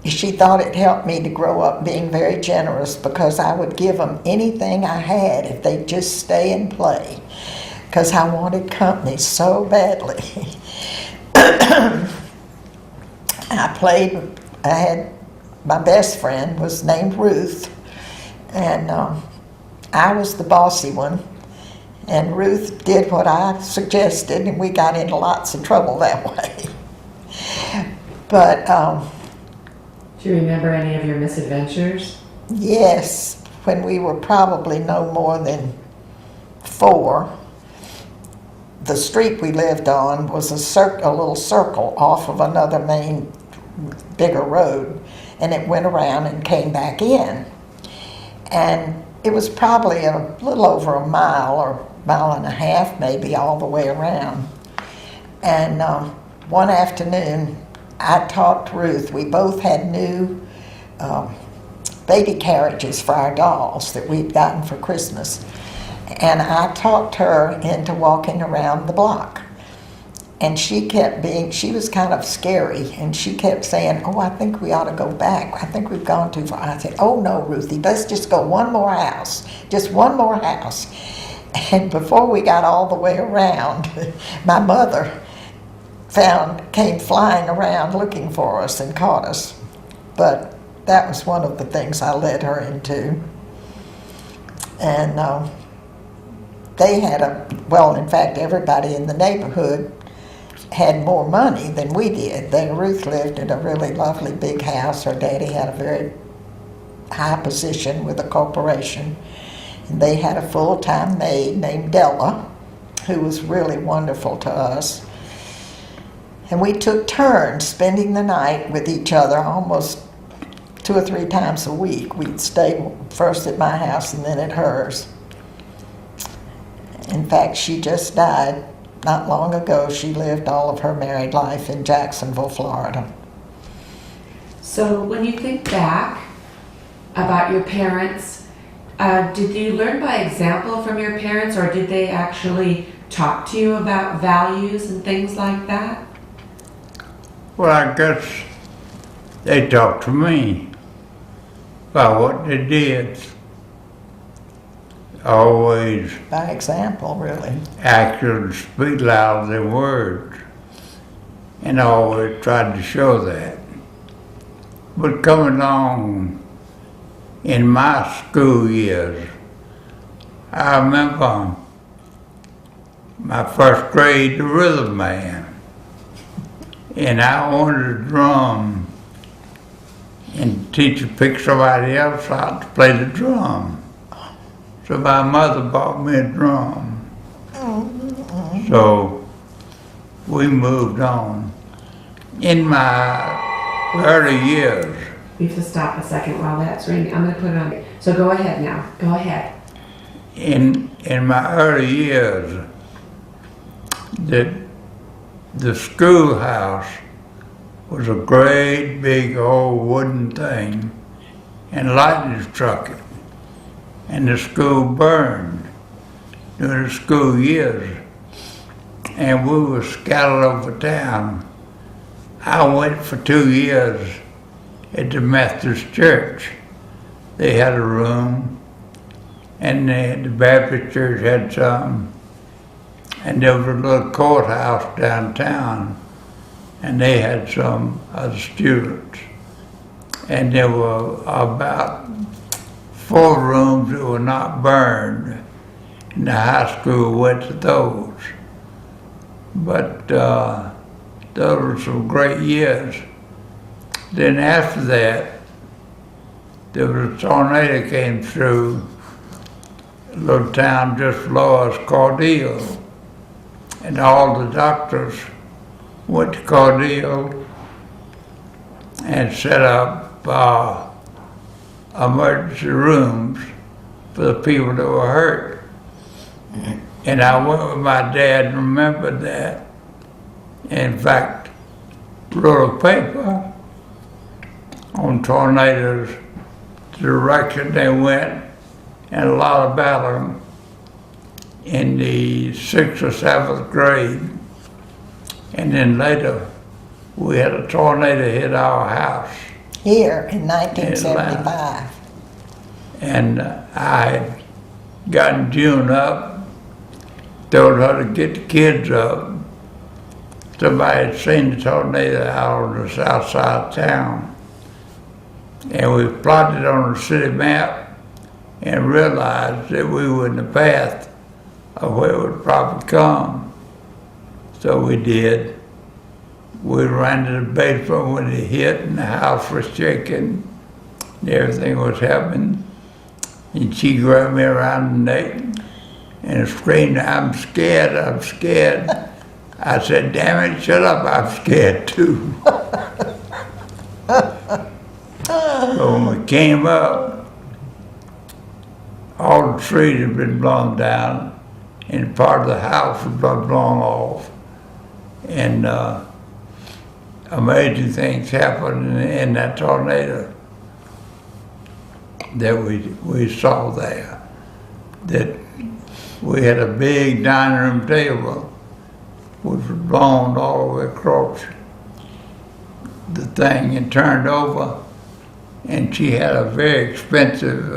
she thought it helped me to grow up being very generous because I would give them anything I had if they'd just stay and play, because I wanted company so badly. My best friend was named Ruth, and I was the bossy one, and Ruth did what I suggested, and we got into lots of trouble that way. But do you remember any of your misadventures? yes, when we were probably no more than 4, the street we lived on was a little circle off of another main, bigger road, and it went around and came back in. And it was probably a little over a mile or mile and a half, maybe, all the way around. And one afternoon, I talked Ruth. We both had new baby carriages for our dolls that we'd gotten for Christmas. And I talked her into walking around the block. And she was kind of scary, and she kept saying, "Oh, I think we ought to go back. I think we've gone too far." I said, "Oh, no, Ruthie, let's just go one more house, just one more house." And before we got all the way around, my mother came flying around looking for us and caught us. But that was one of the things I led her into. And they had in fact, everybody in the neighborhood had more money than we did. Then Ruth lived in a really lovely big house. Her daddy had a very high position with a corporation. And they had a full-time maid named Della, who was really wonderful to us. And we took turns spending the night with each other almost 2 or 3 times a week. We'd stay first at my house and then at hers. In fact, she just died not long ago. She lived all of her married life in Jacksonville, Florida. So when you think back about your parents, did you learn by example from your parents, or did they actually talk to you about values and things like that? Well, I guess they talked to me about what they did. Always By example, really. actions speak louder than words, and I always tried to show that. But coming along in my school years, I remember my first grade, the rhythm man, and I wanted a drum, and the teacher picked somebody else out to play the drum. So my mother bought me a drum. So we moved on. In my early years, We have to stop a second while that's ringing. I'm going to put it on. So go ahead now. Go ahead. in my early years, the schoolhouse was a great big old wooden thing, and lightning struck it, and the school burned during the school years, and we were scattered over town. I went for 2 years at the Methodist church. They had a room, and the Baptist church had some, and there was a little courthouse downtown, and they had some of the students. And there were about 4 rooms that were not burned, and the high school went to those. But those were some great years. Then after that, there was a tornado came through a little town just below us called Eel. And all the doctors went to Cordele and set up emergency rooms for the people that were hurt. And I went with my dad and remembered that. In fact, wrote a paper on tornadoes, the direction they went, and a lot about them in the 6th or 7th grade. And then later, we had a tornado hit our house. Here in 1975. And I had gotten June up, told her to get the kids up. Somebody had seen the tornado out on the south side of town. And we plotted on the city map and realized that we were in the path of where it would probably come. So we did. We ran to the basement when it hit, and the house was shaking, and everything was happening. And she grabbed me around the neck and screamed, "I'm scared, I'm scared." I said, "Damn it, shut up, I'm scared too." So when we came up, all the trees had been blown down, and part of the house was blown off. And amazing things happened in that tornado that we saw there. That we had a big dining room table which was blown all the way across the thing and turned over, and she had a very expensive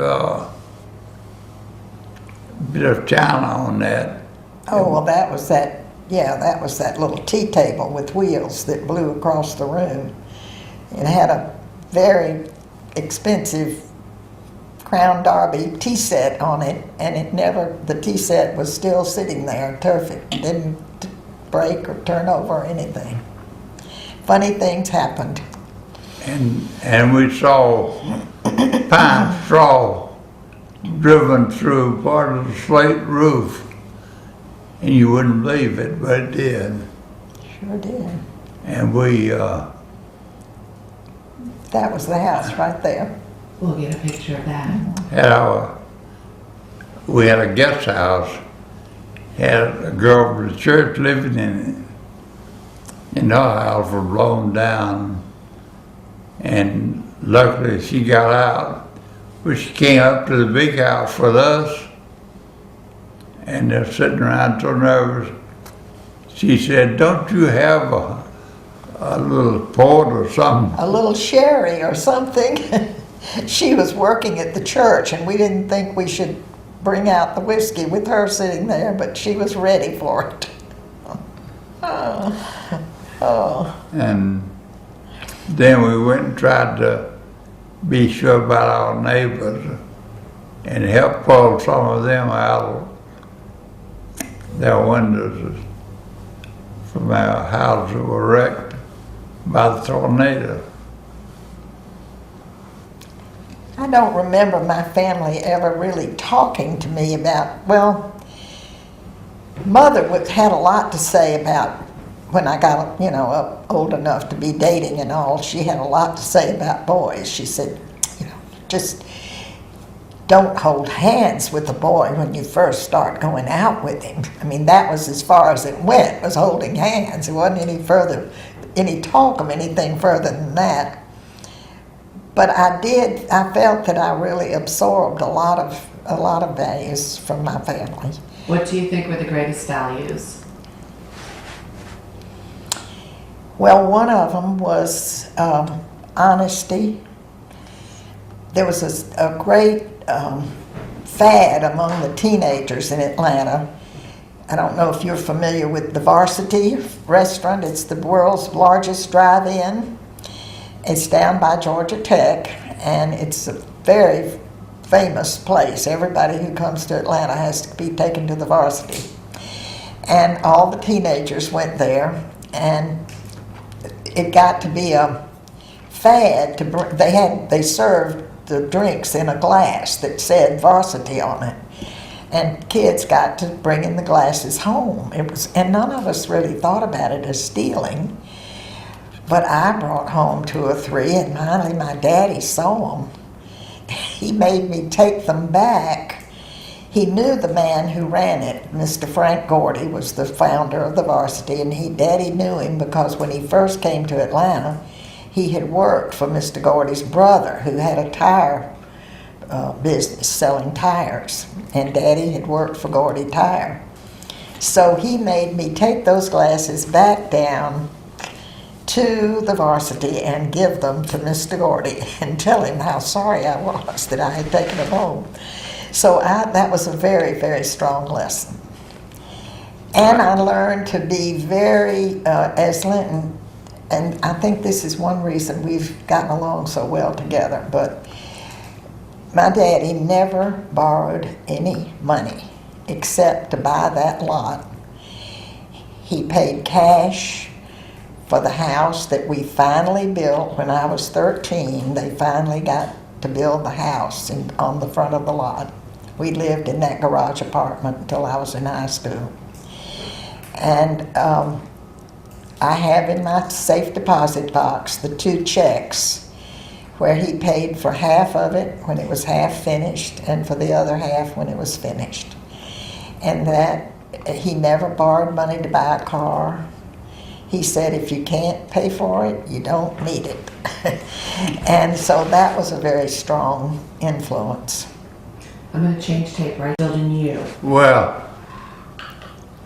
bit of china on that. Oh, well, that was that little tea table with wheels that blew across the room. It had a very expensive Crown Derby tea set on it, and the tea set was still sitting there perfect. It didn't break or turn over or anything. Funny things happened. And we saw pine straw driven through part of the slate roof, and you wouldn't believe it, but it did. Sure did. And we That was the house right there. We'll get a picture of that. we had a guest house, had a girl from the church living in it, and our house was blown down, and luckily she got out. But she came up to the big house with us, and they're sitting around so nervous. She said, "Don't you have a little port or something?" A little sherry or something. She was working at the church, and we didn't think we should bring out the whiskey with her sitting there, but she was ready for it. Oh. And then we went and tried to be sure about our neighbors and help pull some of them out of their windows from our houses that were wrecked by the tornado. I don't remember my family ever really talking to me about, well, Mother had a lot to say about when I got, up old enough to be dating and all. She had a lot to say about boys. She said, just don't hold hands with a boy when you first start going out with him. I mean, that was as far as it went, was holding hands. It wasn't any talk of anything further than that. But I felt that I really absorbed a lot of values from my family. What do you think were the greatest values? Well, one of them was honesty. There was a great fad among the teenagers in Atlanta. I don't know if you're familiar with the Varsity restaurant. It's the world's largest drive-in. It's down by Georgia Tech, and it's a very famous place. Everybody who comes to Atlanta has to be taken to the Varsity. And all the teenagers went there, and it got to be a fad to they served the drinks in a glass that said Varsity on it, and kids got to bring in the glasses home. And none of us really thought about it as stealing, but I brought home 2 or 3, and finally my daddy saw them. He made me take them back. He knew the man who ran it. Mr. Frank Gordy was the founder of the Varsity, and Daddy knew him because when he first came to Atlanta, he had worked for Mr. Gordy's brother, who had a tire business selling tires, and Daddy had worked for Gordy Tire. So he made me take those glasses back down to the Varsity and give them to Mr. Gordy and tell him how sorry I was that I had taken them home. So that was a very, very strong lesson. And I learned to be very, as Linton, and I think this is one reason we've gotten along so well together, but my daddy never borrowed any money except to buy that lot. He paid cash for the house that we finally built when I was 13. They finally got to build the house on the front of the lot. We lived in that garage apartment until I was in high school. And I have in my safe deposit box the 2 checks where he paid for half of it when it was half finished and for the other half when it was finished. And that he never borrowed money to buy a car. He said, if you can't pay for it, you don't need it. And so that was a very strong influence. I'm going to change tape right building you. Well,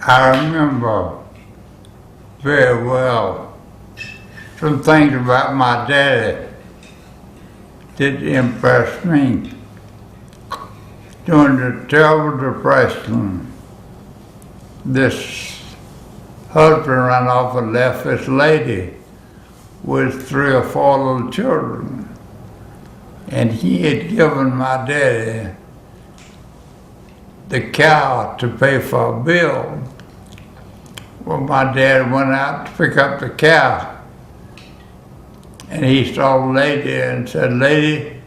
I remember very well some things about my daddy that impressed me. During the terrible depression, this husband ran off and left this lady with 3 or 4 little children. And he had given my daddy the cow to pay for a bill. Well, my dad went out to pick up the cow, and he saw the lady and said, "Lady,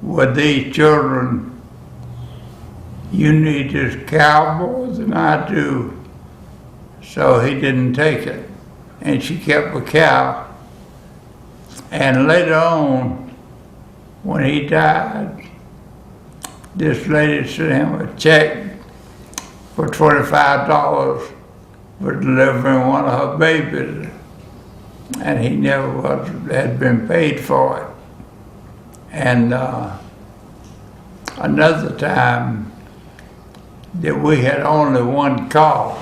with these children, you need this cow more than I do." So he didn't take it, and she kept the cow. And later on, when he died, this lady sent him a check for $25 for delivering one of her babies, and he never had been paid for it. And another time that we had only 1 car,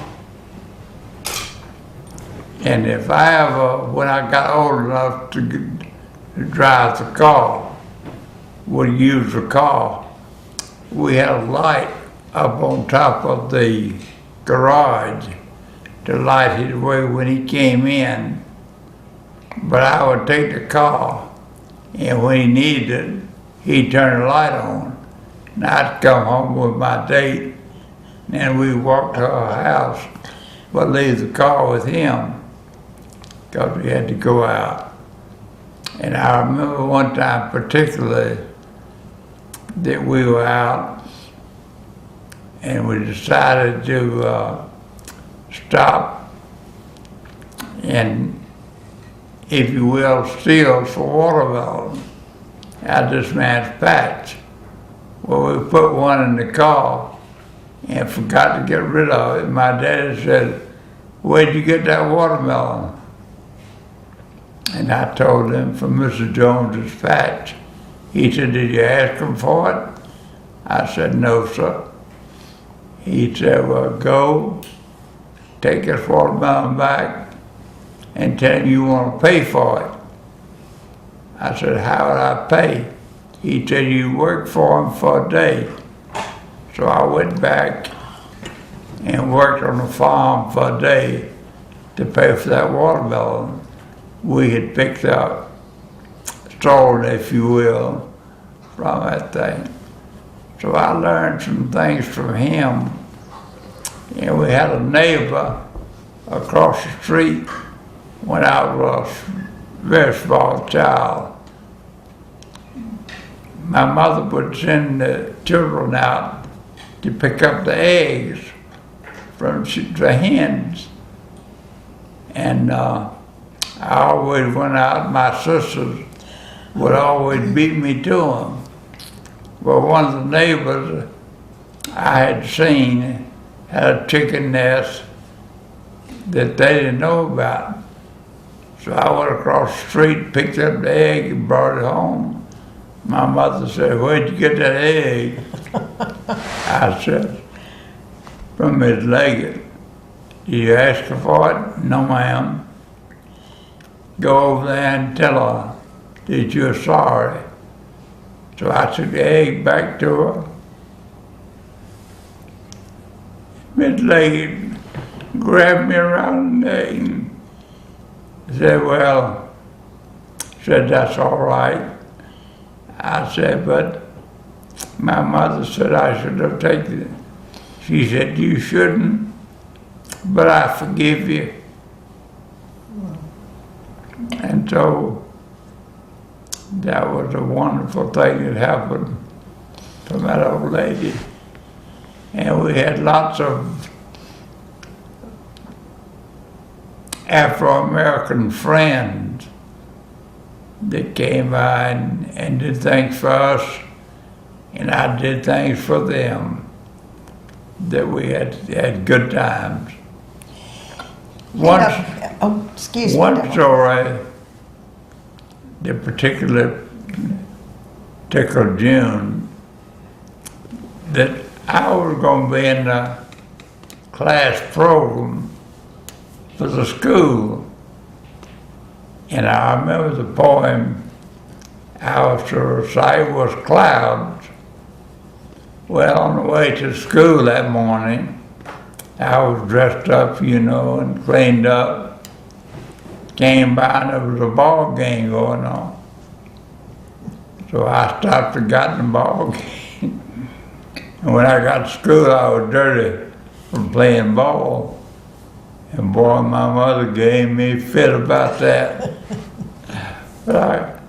and if I ever, when I got old enough to drive the car, would use the car, we had a light up on top of the garage to light his way when he came in. But I would take the car, and when he needed it, he'd turn the light on. And I'd come home with my date, and we'd walk to our house, but leave the car with him, because we had to go out. And I remember one time particularly that we were out, and we decided to stop and, if you will, steal some watermelon out of this man's patch. Well, we put one in the car and forgot to get rid of it. My daddy said, "Where'd you get that watermelon?" And I told him, "From Mr. Jones's patch." He said, "Did you ask him for it?" I said, "No, sir." He said, "Well, go take this watermelon back and tell him you want to pay for it." I said, "How would I pay?" He said, "You work for him for a day." So I went back and worked on the farm for a day to pay for that watermelon we had picked up, stolen, if you will, from that thing. So I learned some things from him. And we had a neighbor across the street when I was a very small child. My mother would send the children out to pick up the eggs from the hens. And I always went out, my sisters would always beat me to them. Well, one of the neighbors I had seen had a chicken nest that they didn't know about. So I went across the street, picked up the egg, and brought it home. My mother said, "Where'd you get that egg?" I said, "From Miss Leggett." "Did you ask her for it?" "No, ma'am." "Go over there and tell her that you're sorry." So I took the egg back to her. Miss Leggett grabbed me around the neck and said, "Well," said, "that's all right." I said, "But my mother said I should have taken it." She said, "You shouldn't, but I forgive you." And so that was a wonderful thing that happened from that old lady. And we had lots of Afro-American friends that came by and did things for us, and I did things for them, that we had good times. Excuse me. One Darrell. story that particularly tickled June, that I was going to be in the class program for the school, and I remember the poem I was to recite was Clouds. Well, on the way to school that morning, I was dressed up, and cleaned up. Came by and there was a ball game going on. So I stopped and got in the ball game. And when I got to school, I was dirty from playing ball. And boy, my mother gave me a fit about that. But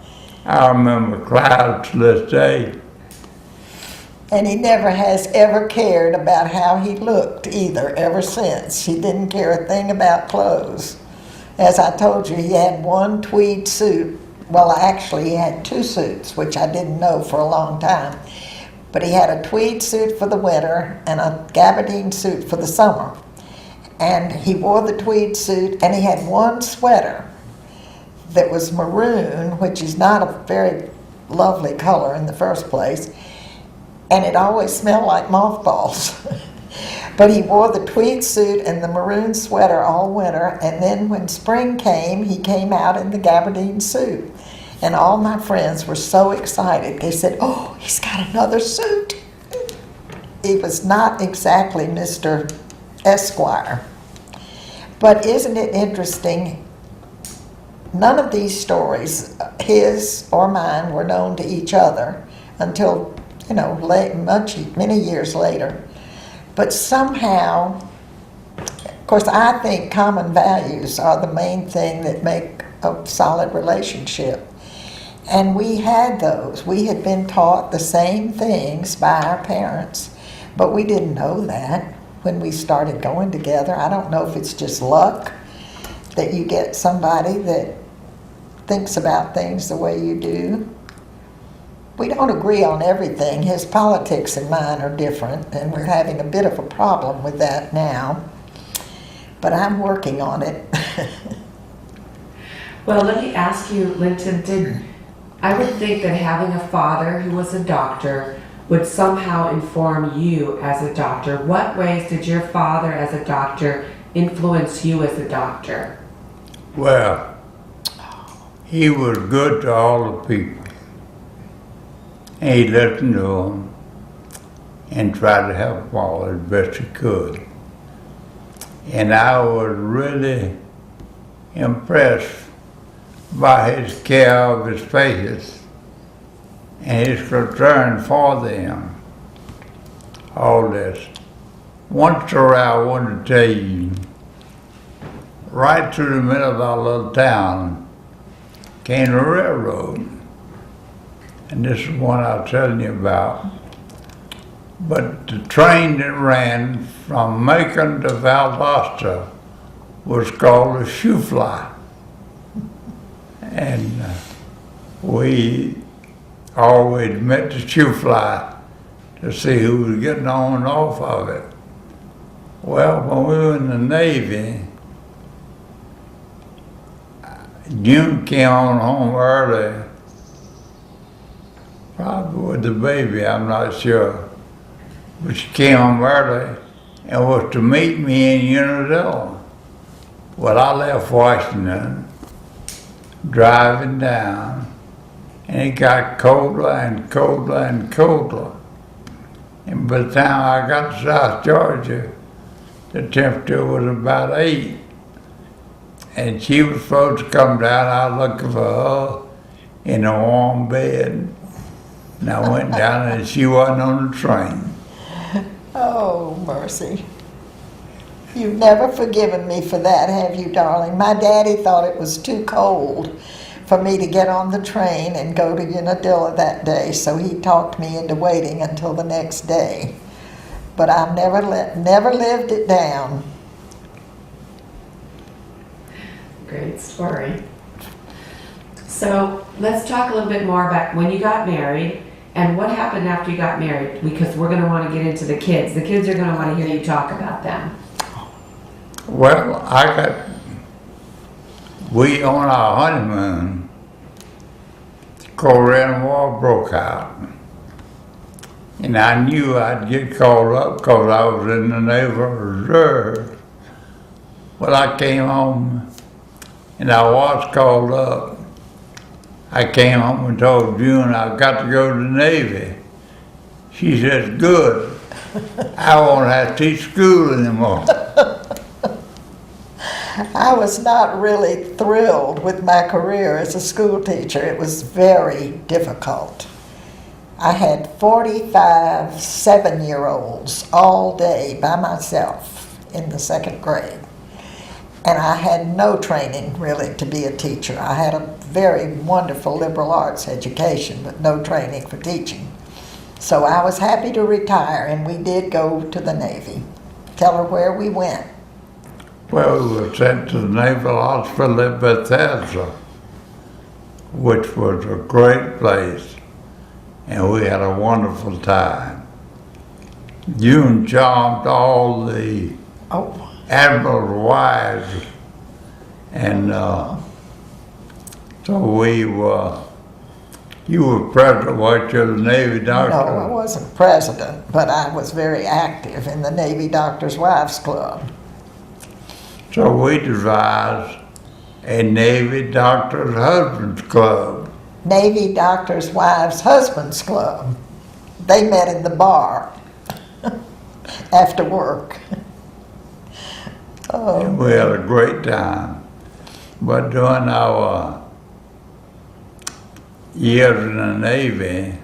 I remember Clouds to this day. And he never has ever cared about how he looked either, ever since. He didn't care a thing about clothes. As I told you, he had one tweed suit. Well, actually, he had two suits, which I didn't know for a long time. But he had a tweed suit for the winter and a gabardine suit for the summer. And he wore the tweed suit, and he had one sweater that was maroon, which is not a very lovely color in the first place. And it always smelled like mothballs. But he wore the tweed suit and the maroon sweater all winter, and then when spring came, he came out in the gabardine suit. And all my friends were so excited. They said, "Oh, he's got another suit." He was not exactly Mr. Esquire. But isn't it interesting? None of these stories, his or mine, were known to each other until many years later. But somehow, of course, I think common values are the main thing that make a solid relationship. And we had those. We had been taught the same things by our parents, but we didn't know that when we started going together. I don't know if it's just luck that you get somebody that thinks about things the way you do. We don't agree on everything. His politics and mine are different, and we're having a bit of a problem with that now. But I'm working on it. Well, let me ask you, Linton, I would think that having a father who was a doctor would somehow inform you as a doctor. What ways did your father as a doctor influence you as a doctor? Well, he was good to all the people. And he listened to them and tried to help them all as best he could. And I was really impressed by his care of his patients and his concern for them. All this. One story I want to tell you, right through the middle of our little town came the railroad. And this is one I was telling you about. But the train that ran from Macon to Valdosta was called a shoe fly. And we always met the shoe fly to see who was getting on and off of it. Well, when we were in the Navy, June came on home early, probably with the baby, I'm not sure. But she came home early and was to meet me in Unadilla. Well, I left Washington, driving down, and it got colder and colder and colder. And by the time I got to South Georgia, the temperature was about 8. And she was supposed to come down. I was looking for her in a warm bed. And I went down and she wasn't on the train. Oh, mercy. You've never forgiven me for that, have you, darling? My daddy thought it was too cold for me to get on the train and go to Unadilla that day, so he talked me into waiting until the next day. But I never lived it down. Great story. So let's talk a little bit more about when you got married and what happened after you got married, because we're going to want to get into the kids. The kids are going to want to hear you talk about them. Well, we on our honeymoon, the Korean War broke out. And I knew I'd get called up because I was in the Naval Reserve. Well, I came home and I was called up. I came home and told June I got to go to the Navy. She says, good. I won't have to teach school anymore. I was not really thrilled with my career as a school teacher. It was very difficult. I had 45 7-year-olds all day by myself in the 2nd grade. And I had no training really to be a teacher. I had a very wonderful liberal arts education, but no training for teaching. So I was happy to retire, and we did go to the Navy. Tell her where we went. Well, we were sent to the Naval Hospital at Bethesda, which was a great place, and we had a wonderful time. June charmed all the admirals' wives, and so you were president, weren't you, of the Navy Doctor? No, I wasn't president, but I was very active in the Navy Doctors' Wives Club. So we devised a Navy Doctors Husbands Club. Navy Doctors' Wives Husbands Club. They met in the bar after work. And we had a great time. But during our years in the Navy,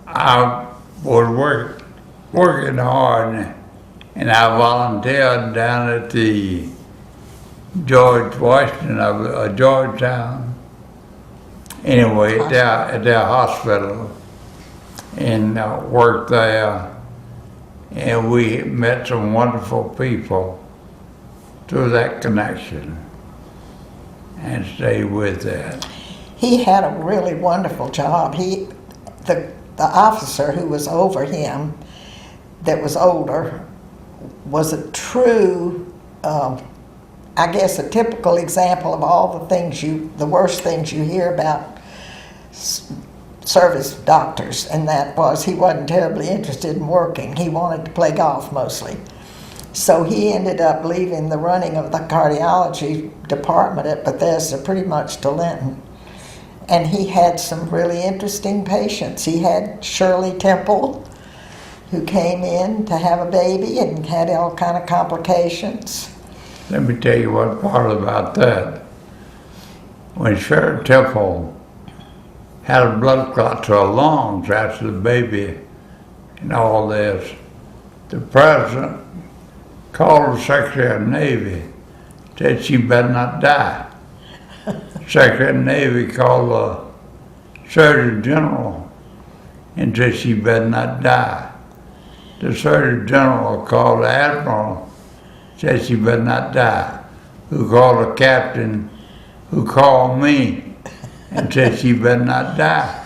I was working hard, and I volunteered down at the George Washington of Georgetown. Anyway, at their hospital, and worked there. And we met some wonderful people through that connection and stayed with that. He had a really wonderful job. The officer who was over him, that was older, was a true, I guess, a typical example of all the worst things you hear about service doctors, and that was he wasn't terribly interested in working. He wanted to play golf mostly. So he ended up leaving the running of the cardiology department at Bethesda pretty much to Linton. And he had some really interesting patients. He had Shirley Temple, who came in to have a baby and had all kind of complications. Let me tell you one part about that. When Shirley Temple had a blood clot to her lungs after the baby and all this, the president called the Secretary of the Navy, said she better not die. Secretary of the Navy called the Surgeon General and said she better not die. The Surgeon General called the Admiral, said she better not die, who called the captain, who called me, and said she better not die.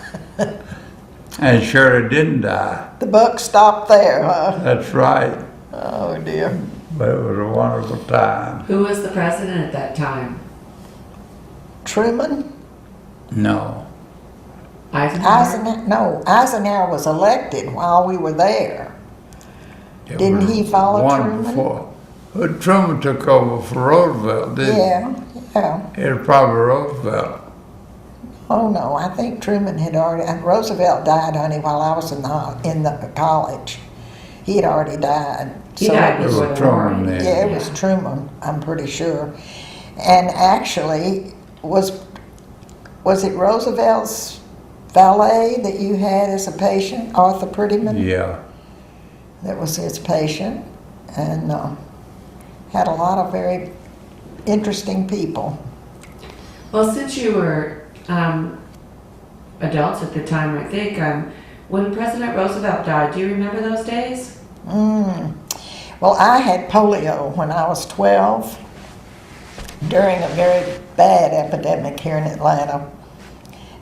And Shirley didn't die. The buck stopped there, huh? That's right. Oh dear. But it was a wonderful time. Who was the president at that time? Truman? No. Eisenhower? Eisenhower was elected while we were there. Didn't he follow wonderful. Truman? Truman took over for Roosevelt, didn't he? Yeah. It was probably Roosevelt. Oh no, I think Truman had already. Roosevelt died, honey, while I was in the college. He had already died. He died It before was the war. Truman then. Yeah, it was Truman. I'm pretty sure. And actually, was it Roosevelt's valet that you had as a patient, Arthur Prettyman? Yeah. That was his patient, and had a lot of very interesting people. Well, since you were adults at the time, I think, when President Roosevelt died, do you remember those days? Well, I had polio when I was 12 during a very bad epidemic here in Atlanta.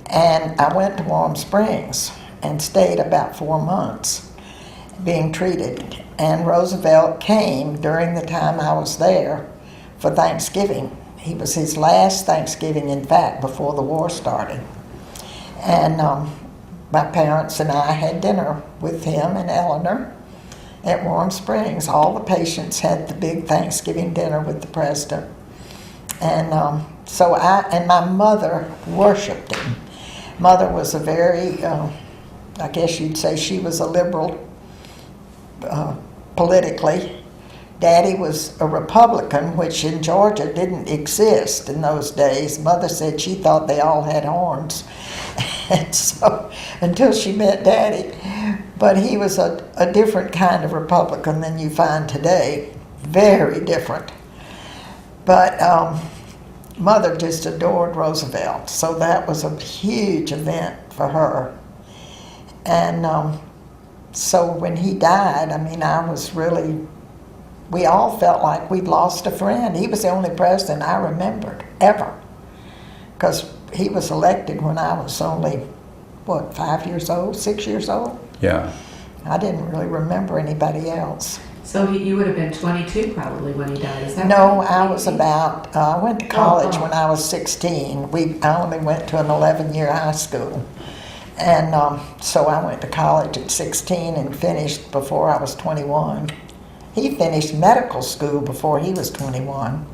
And I went to Warm Springs and stayed about 4 months being treated. And Roosevelt came during the time I was there for Thanksgiving. He was his last Thanksgiving, in fact, before the war started. And my parents and I had dinner with him and Eleanor at Warm Springs. All the patients had the big Thanksgiving dinner with the president. And so my mother worshiped him. Mother was a very, I guess you'd say she was a liberal politically. Daddy was a Republican, which in Georgia didn't exist in those days. Mother said she thought they all had horns. And so, until she met Daddy. But he was a different kind of Republican than you find today. Very different. But Mother just adored Roosevelt. So that was a huge event for her. And so when he died, I mean, we all felt like we'd lost a friend. He was the only president I remembered, ever. Because he was elected when I was only, 5 years old, 6 years old? Yeah. I didn't really remember anybody else. So you would have been 22 probably when he died, is that No, right? I was I went to college when I was 16. I only went to an 11-year high school. And so I went to college at 16 and finished before I was 21. He finished medical school before he was 21.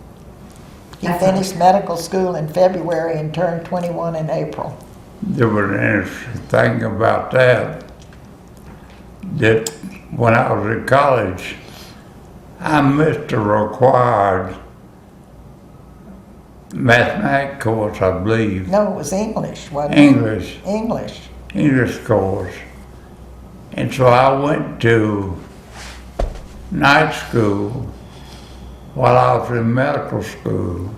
He finished medical school in February and turned 21 in April. There was an interesting thing about that when I was in college, I missed a required mathematics course, I believe. No, it was English, wasn't English. it? English. English course. And so I went to night school while I was in medical school.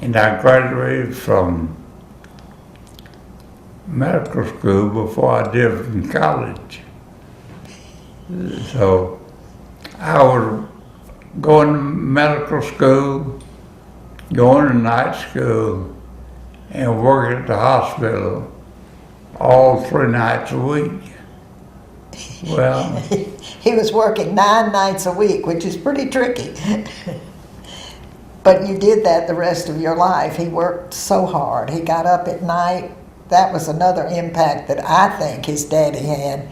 And I graduated from medical school before I did from college. So I was going to medical school, going to night school, and working at the hospital all 3 nights a week. Well, He was working 9 nights a week, which is pretty tricky. But you did that the rest of your life. He worked so hard. He got up at night. That was another impact that I think his daddy had.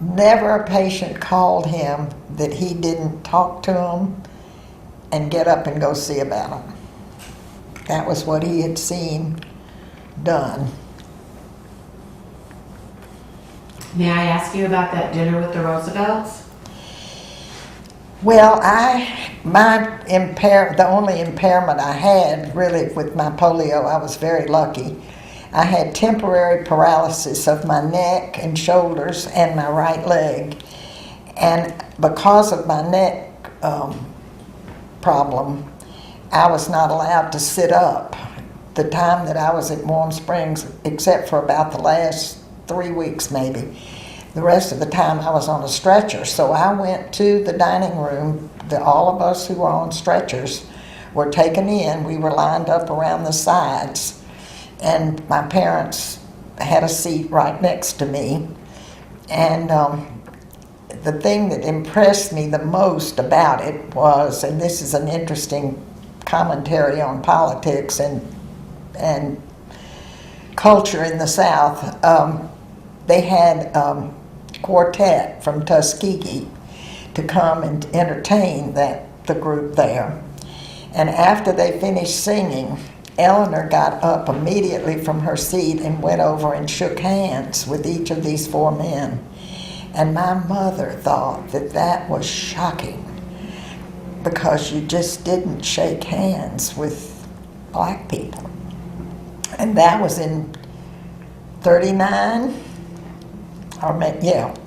Never a patient called him that he didn't talk to him and get up and go see about him. That was what he had seen done. May I ask you about that dinner with the Roosevelts? Well, the only impairment I had really with my polio, I was very lucky. I had temporary paralysis of my neck and shoulders and my right leg. And because of my neck problem, I was not allowed to sit up the time that I was at Warm Springs, except for about the last 3 weeks maybe. The rest of the time I was on a stretcher. So I went to the dining room. All of us who were on stretchers were taken in. We were lined up around the sides. And my parents had a seat right next to me. And the thing that impressed me the most about it was, and this is an interesting commentary on politics and culture in the South, they had quartet from Tuskegee to come and entertain the group there. And after they finished singing, Eleanor got up immediately from her seat and went over and shook hands with each of these 4 men. And my mother thought that was shocking because you just didn't shake hands with black people. And that was in 39,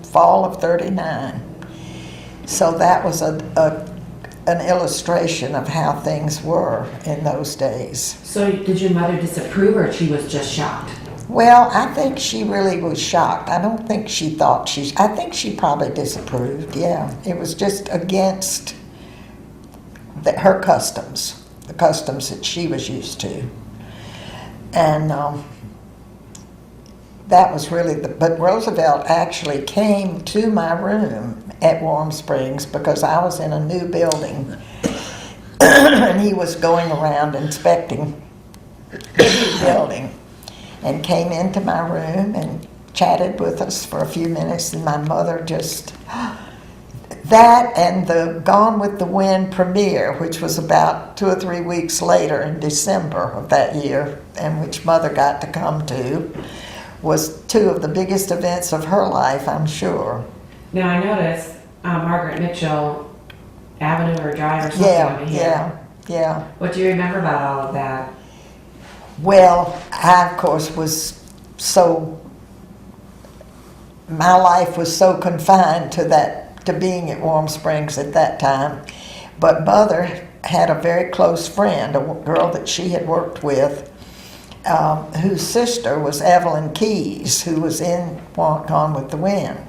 fall of 39. So that was a an illustration of how things were in those days. So did your mother disapprove, or she was just shocked? Well, I think she really was shocked. I don't think she thought I think she probably disapproved, yeah. It was just against her customs, the customs that she was used to. And that was really but Roosevelt actually came to my room at Warm Springs because I was in a new building and he was going around inspecting the new building, and came into my room and chatted with us for a few minutes, and my mother just, that and the Gone with the Wind premiere, which was about 2 or 3 weeks later in December of that year, and which Mother got to come to, was 2 of the biggest events of her life, I'm sure. Now I noticed Margaret Mitchell Avenue or Drive or something over here. Yeah. What do you remember about all of that? Well, I, of course, my life was so confined to being at Warm Springs at that time. But Mother had a very close friend, a girl that she had worked with, whose sister was Evelyn Keyes, who was in Gone with the Wind.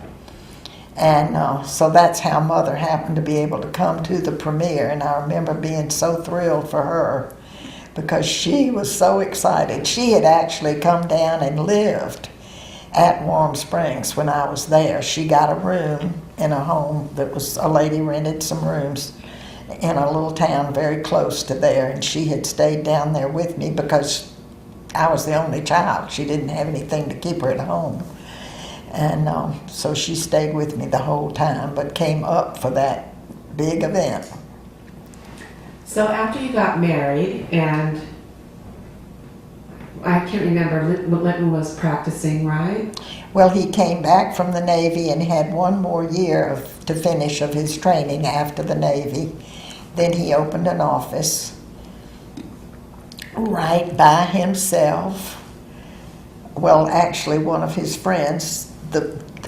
And so that's how Mother happened to be able to come to the premiere, and I remember being so thrilled for her because she was so excited. She had actually come down and lived at Warm Springs when I was there. She got a room in a home a lady rented some rooms in a little town very close to there, and she had stayed down there with me because I was the only child. She didn't have anything to keep her at home. And so she stayed with me the whole time, but came up for that big event. So after you got married, and I can't remember, Linton was practicing, right? Well, he came back from the Navy and had 1 more year to finish of his training after the Navy. Then he opened an office right by himself. Well, actually, one of his friends,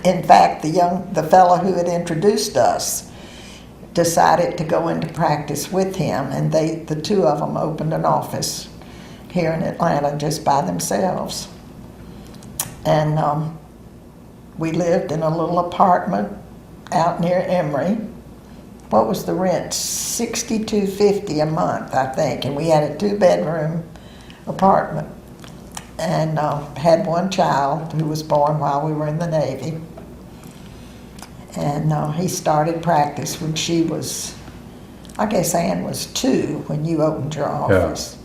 in fact, the fellow who had introduced us, decided to go into practice with him, and the 2 of them opened an office here in Atlanta just by themselves. And we lived in a little apartment out near Emory. What was the rent? $62.50 a month, I think, and we had a 2-bedroom apartment. And had 1 child who was born while we were in the Navy. And he started practice when she was, I guess Ann was 2 when you opened your office. Yeah.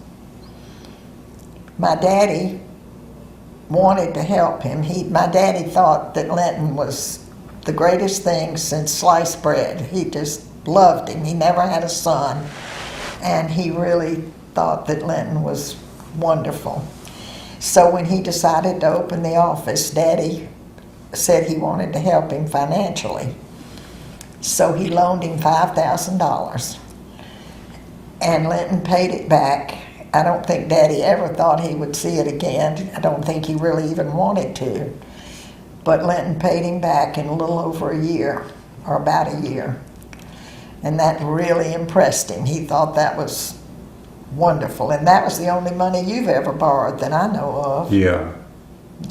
My daddy wanted to help him. My daddy thought that Linton was the greatest thing since sliced bread. He just loved him. He never had a son. And he really thought that Linton was wonderful. So when he decided to open the office, Daddy said he wanted to help him financially. So he loaned him $5,000. And Linton paid it back. I don't think Daddy ever thought he would see it again. I don't think he really even wanted to. But Linton paid him back in a little over a year, or about a year. And that really impressed him. He thought that was wonderful, and that was the only money you've ever borrowed that I know of. Yeah.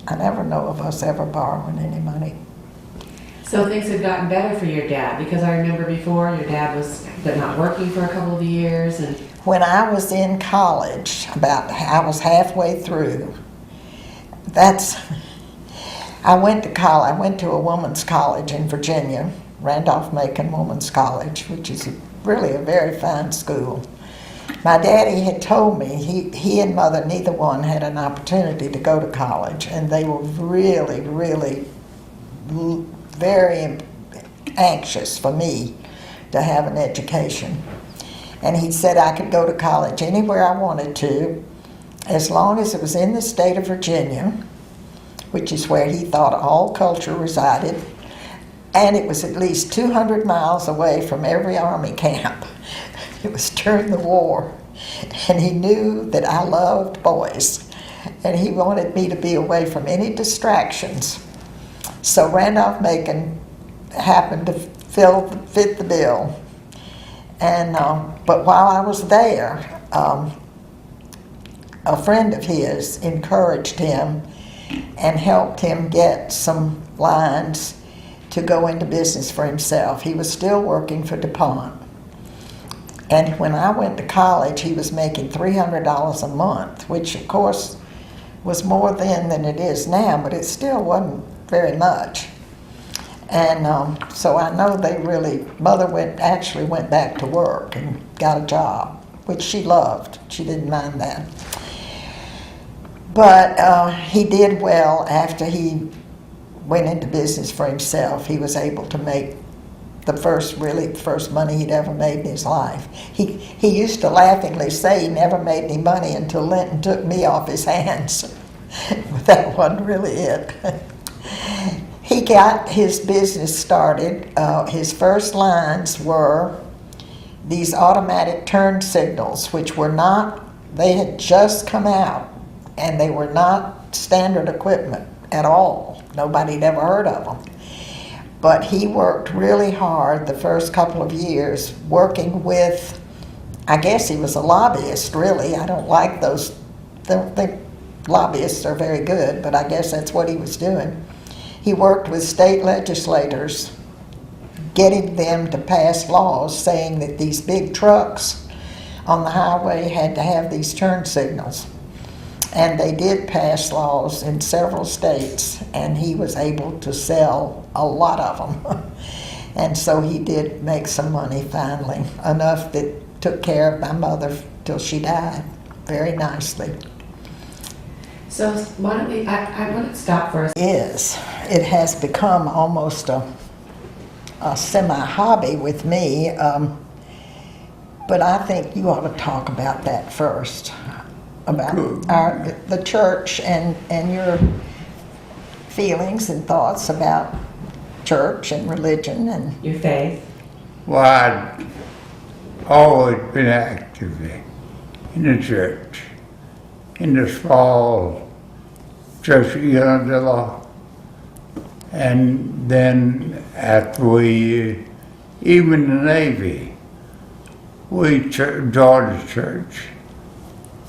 I never know of us ever borrowing any money. So things had gotten better for your dad, because I remember before your dad was not working for a couple of years. And when I was in college, I was halfway through. I went to college. I went to a woman's college in Virginia, Randolph-Macon Women's College, which is really a very fine school. My daddy had told me he and Mother, neither one had an opportunity to go to college, and they were really, really very anxious for me to have an education. And he said I could go to college anywhere I wanted to, as long as it was in the state of Virginia, which is where he thought all culture resided, and it was at least 200 miles away from every army camp. It was during the war, and he knew that I loved boys, and he wanted me to be away from any distractions. So Randolph-Macon happened to fit the bill, And but while I was there, a friend of his encouraged him and helped him get some lines to go into business for himself. He was still working for DuPont. And when I went to college, he was making $300 a month, which of course was more then than it is now, but it still wasn't very much. And so I know Mother actually went back to work and got a job, which she loved. She didn't mind that. But he did well after he went into business for himself. He was able to make the first money he'd ever made in his life. He used to laughingly say he never made any money until Linton took me off his hands. But that wasn't really it. He got his business started. His first lines were these automatic turn signals, which were not, they had just come out, and they were not standard equipment at all. Nobody had ever heard of them. But he worked really hard the first couple of years working with, I guess he was a lobbyist, really. I don't like those, I don't think lobbyists are very good, but I guess that's what he was doing. He worked with state legislators, getting them to pass laws saying that these big trucks on the highway had to have these turn signals. And they did pass laws in several states, and he was able to sell a lot of them. And so he did make some money finally, enough that took care of my mother till she died very nicely. So why don't we, I want to stop for a It has become almost a semi-hobby with me, but I think you ought to talk about that first. About the church and your feelings and thoughts about church and religion and your faith. Well, I'd always been active in the church, in the small church of Unadilla, and then after even the Navy, we joined the church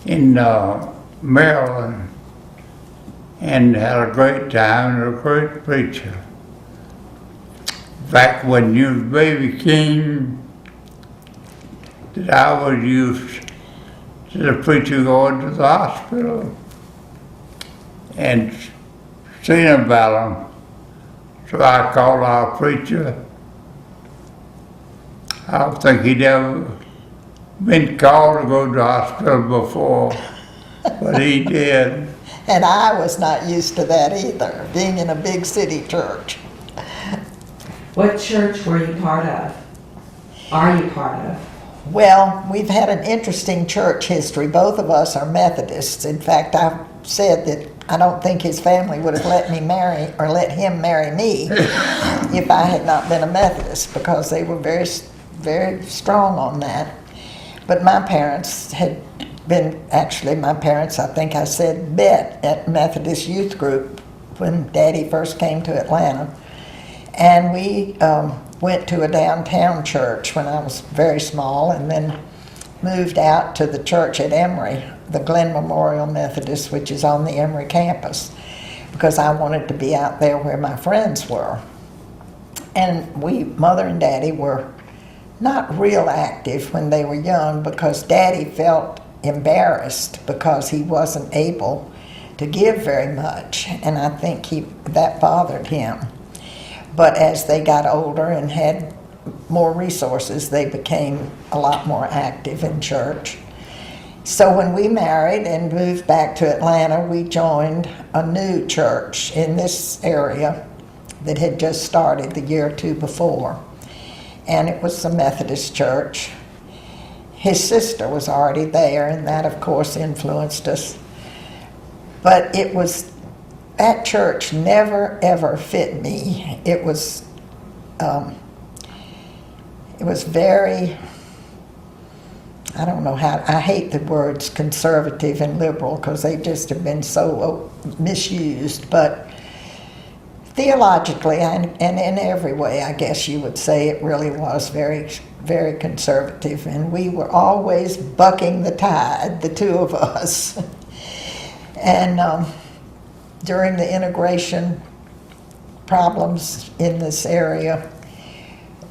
in Maryland and had a great time and a great preacher. Back when you was baby king, that I was used to the preacher going to the hospital and seeing about him. So I called our preacher. I don't think he'd ever been called to go to the hospital before, but he did. And I was not used to that either, being in a big city church. What church were you part of? Are you part of? Well, we've had an interesting church history. Both of us are Methodists. In fact, I've said that I don't think his family would have let him marry me if I had not been a Methodist, because they were very, very strong on that. But my parents had been, actually my parents, I think I said, met at Methodist Youth Group when Daddy first came to Atlanta. And we went to a downtown church when I was very small, and then moved out to the church at Emory, the Glenn Memorial Methodist, which is on the Emory campus, because I wanted to be out there where my friends were. And Mother and Daddy were not real active when they were young, because Daddy felt embarrassed because he wasn't able to give very much, and I think that bothered him. But as they got older and had more resources, they became a lot more active in church. So when we married and moved back to Atlanta, we joined a new church in this area that had just started the year or two before. And it was the Methodist church. His sister was already there, and that, of course, influenced us. But that church never, ever fit me. It was very, I don't know how, I hate the words conservative and liberal because they just have been so misused, but Theologically and in every way, I guess you would say it really was very, very conservative, and we were always bucking the tide, the two of us. And during the integration problems in this area,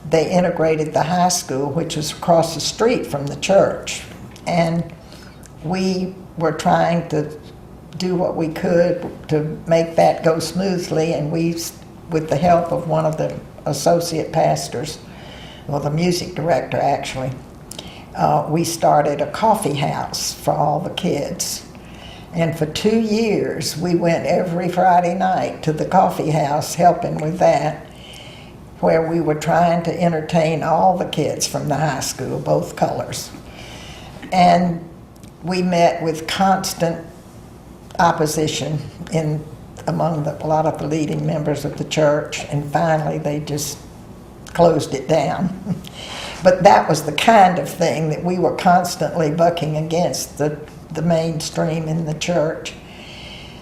they integrated the high school, which was across the street from the church. And we were trying to do what we could to make that go smoothly, and we, with the help of one of the associate pastors, well, the music director actually, we started a coffee house for all the kids. And for 2 years, we went every Friday night to the coffee house helping with that, where we were trying to entertain all the kids from the high school, both colors. And we met with constant opposition among a lot of the leading members of the church, and finally they just closed it down. But that was the kind of thing that we were constantly bucking against, the mainstream in the church.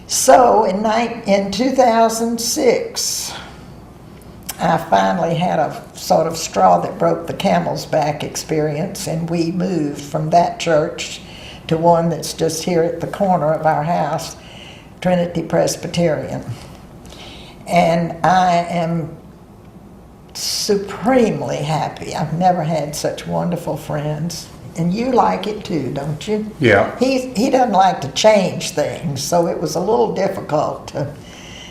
So in 2006, I finally had a sort of straw that broke the camel's back experience, and we moved from that church to one that's just here at the corner of our house, Trinity Presbyterian. And I am supremely happy. I've never had such wonderful friends. And you like it too, don't you? Yeah. He doesn't like to change things, so it was a little difficult to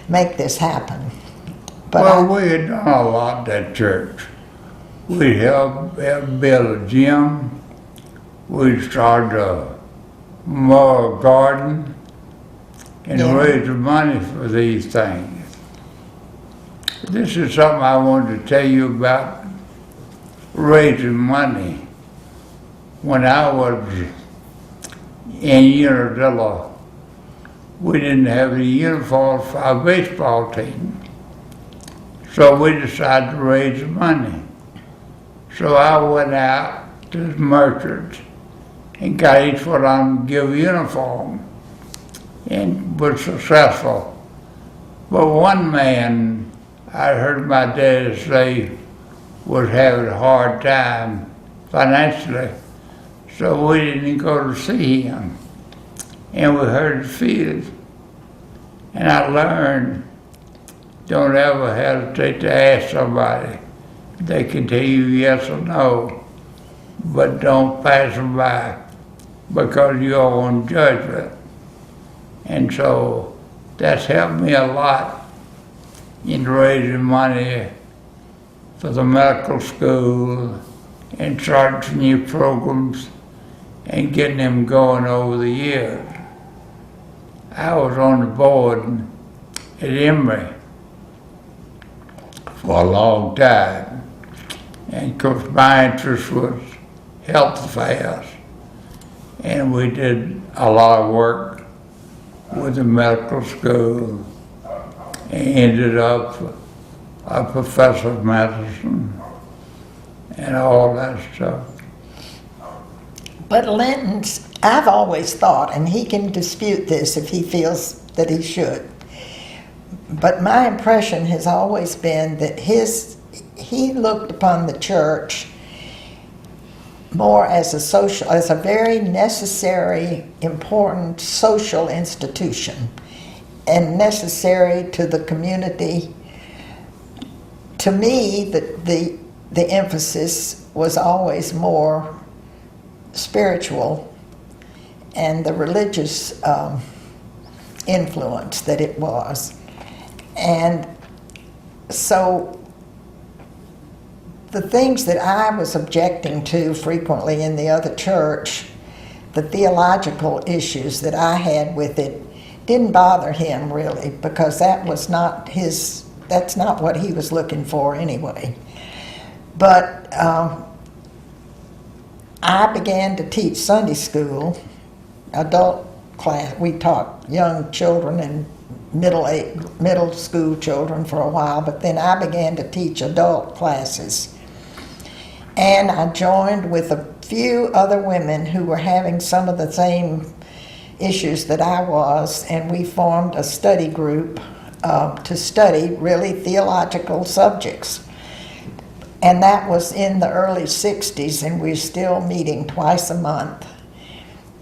make this happen. But Well, we had done a lot at that church. We helped build a gym. We started a mow garden and Yeah. raise money for these things. This is something I wanted to tell you about raising money. When I was in Unadilla, we didn't have any uniforms for our baseball team. So we decided to raise money. So I went out to the merchants and got each one of them to give a uniform, and was successful. But one man, I heard my dad say, was having a hard time financially, so we didn't go to see him. And we hurt his feelings. And I learned, don't ever hesitate to ask somebody. They can tell you yes or no, but don't pass them by, because you're on judgment. And so that's helped me a lot in raising money for the medical school and starting new programs and getting them going over the years. I was on the board at Emory for a long time, and of course my interest was health affairs, and we did a lot of work with the medical school and ended up a professor of medicine and all that stuff. But Linton's, I've always thought, and he can dispute this if he feels that he should, but my impression has always been that he looked upon the church more as a very necessary, important social institution, and necessary to the community. To me, the emphasis was always more spiritual, and the religious influence that it was. And so the things that I was objecting to frequently in the other church, the theological issues that I had with it, didn't bother him really, because that's not what he was looking for anyway. But I began to teach Sunday school, adult class. We taught young children and middle school children for a while, but then I began to teach adult classes. And I joined with a few other women who were having some of the same issues that I was, and we formed a study group to study really theological subjects. And that was in the early 60s, and we're still meeting twice a month.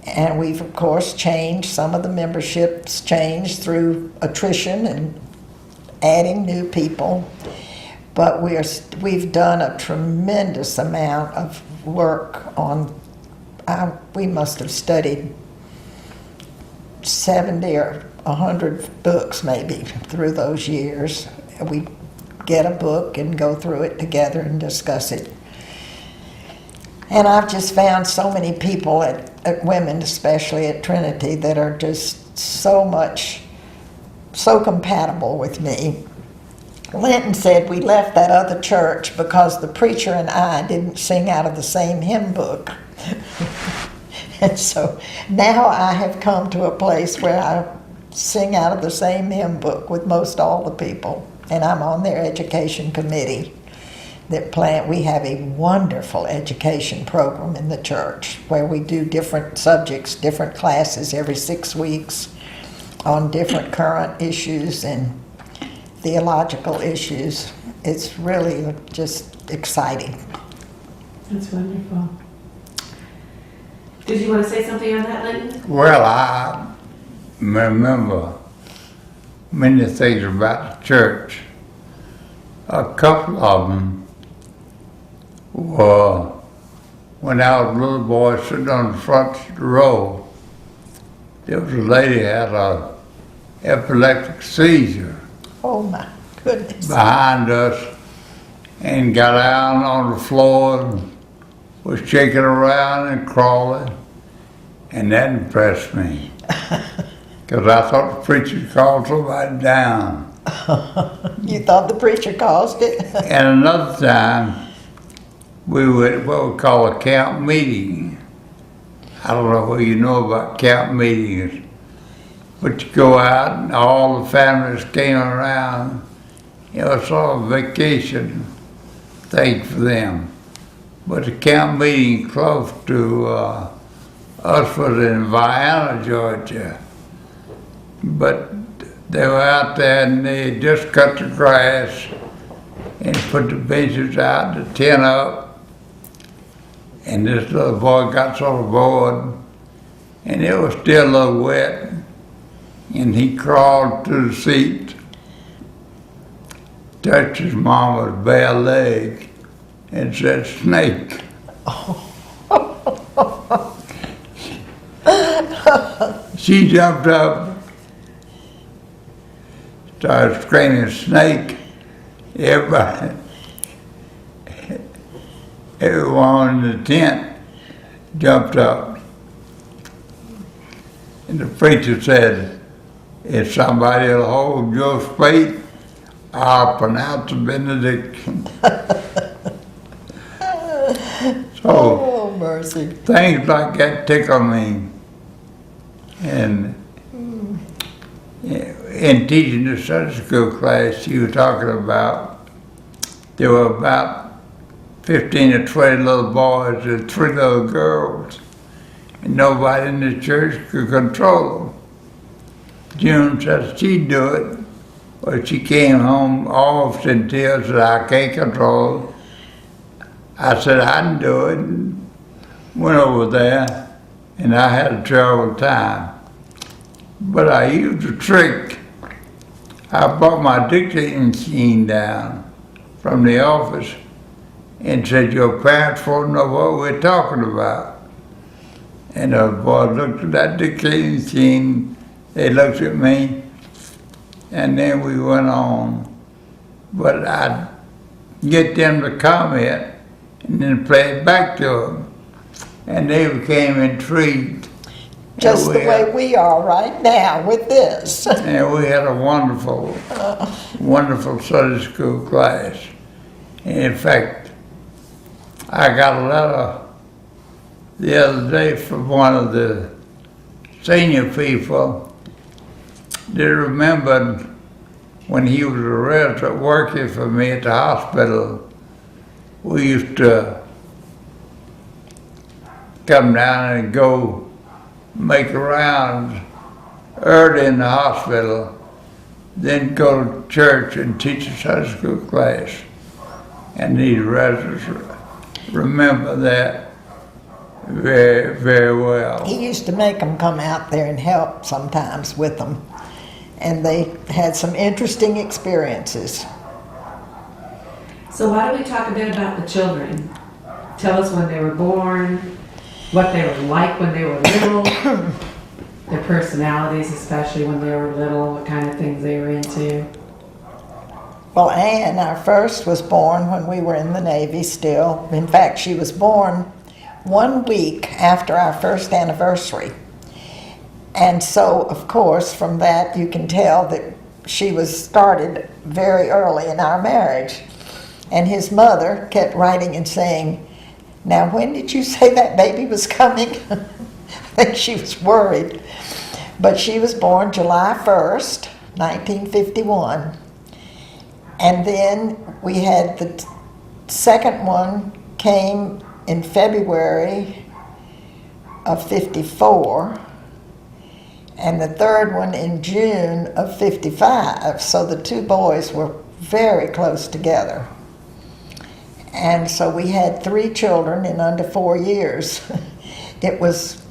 And we've, of course, changed. Some of the memberships changed through attrition and adding new people. But we've done a tremendous amount of work on, we must have studied 70 or 100 books maybe through those years. We get a book and go through it together and discuss it. And I've just found so many people, at women especially at Trinity, that are just so compatible with me. Linton said we left that other church because the preacher and I didn't sing out of the same hymn book. And so now I have come to a place where I sing out of the same hymn book with most all the people. And I'm on their education committee. We have a wonderful education program in the church where we do different subjects, different classes every 6 weeks on different current issues and theological issues. It's really just exciting. That's wonderful. Did you want to say something on that, Linton? Well, I remember many things about the church. A couple of them were when I was a little boy sitting on the front row. There was a lady who had an epileptic seizure Oh my goodness. behind us and got down on the floor and was shaking around and crawling, and that impressed me because I thought the preacher called somebody down. You thought the preacher caused it? And another time, we would what we call a camp meeting. I don't know whether you know about camp meetings, but you go out and all the families came around. It was sort of a vacation thing for them. But the camp meeting close to us was in Vienna, Georgia. But they were out there and they just cut the grass and put the benches out, the tent up. And this little boy got sort of bored, and it was still a little wet. And he crawled to the seat, touched his mama's bare leg, and said, "Snake." She jumped up, started screaming, "Snake." Everyone in the tent jumped up. And the preacher said, "If somebody will hold your spade, I'll pronounce a benediction." So Oh, mercy. things like that tickle me. And in teaching the Sunday school class you were talking about, there were about 15 or 20 little boys and 3 little girls, and nobody in the church could control them. June said she'd do it, but she came home all in tears and I can't control it. I said I can do it, and went over there, and I had a terrible time. But I used a trick. I brought my dictating machine down from the office and said, "Your parents won't know what we're talking about." And the boys looked at that dictating machine, they looked at me, and then we went on. But I'd get them to comment and then play it back to them. And they became intrigued. Just And the we way had- we are right now with this. And we had a wonderful, wonderful Sunday school class. And in fact, I got a letter the other day from one of the senior people that remembered when he was a resident working for me at the hospital. We used to come down and go make rounds early in the hospital then go to church and teach a Sunday school class. And these residents remember that very, very well. He used to make them come out there and help sometimes with them. And they had some interesting experiences. So why don't we talk a bit about the children? Tell us when they were born, what they were like when they were little, their personalities, especially when they were little, what kind of things they were into. Well, Anne, our first, was born when we were in the Navy still. In fact, she was born 1 week after our first anniversary. And so, of course, from that you can tell that she was started very early in our marriage. And his mother kept writing and saying, "Now, when did you say that baby was coming?" I think she was worried. But she was born July 1st, 1951. And then we had the second one came in February of 54, and the third one in June of 55. So the two boys were very close together. And so we had 3 children in under 4 years. It was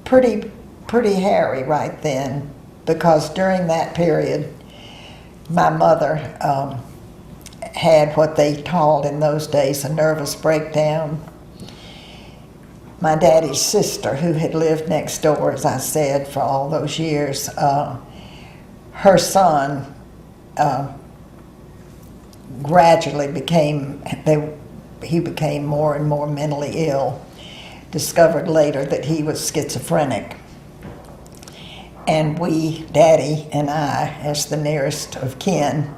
pretty hairy right then, because during that period, my mother had what they called in those days a nervous breakdown. My daddy's sister, who had lived next door, as I said, for all those years, her son gradually became more and more mentally ill. Discovered later that he was schizophrenic. And we, Daddy and I, as the nearest of kin,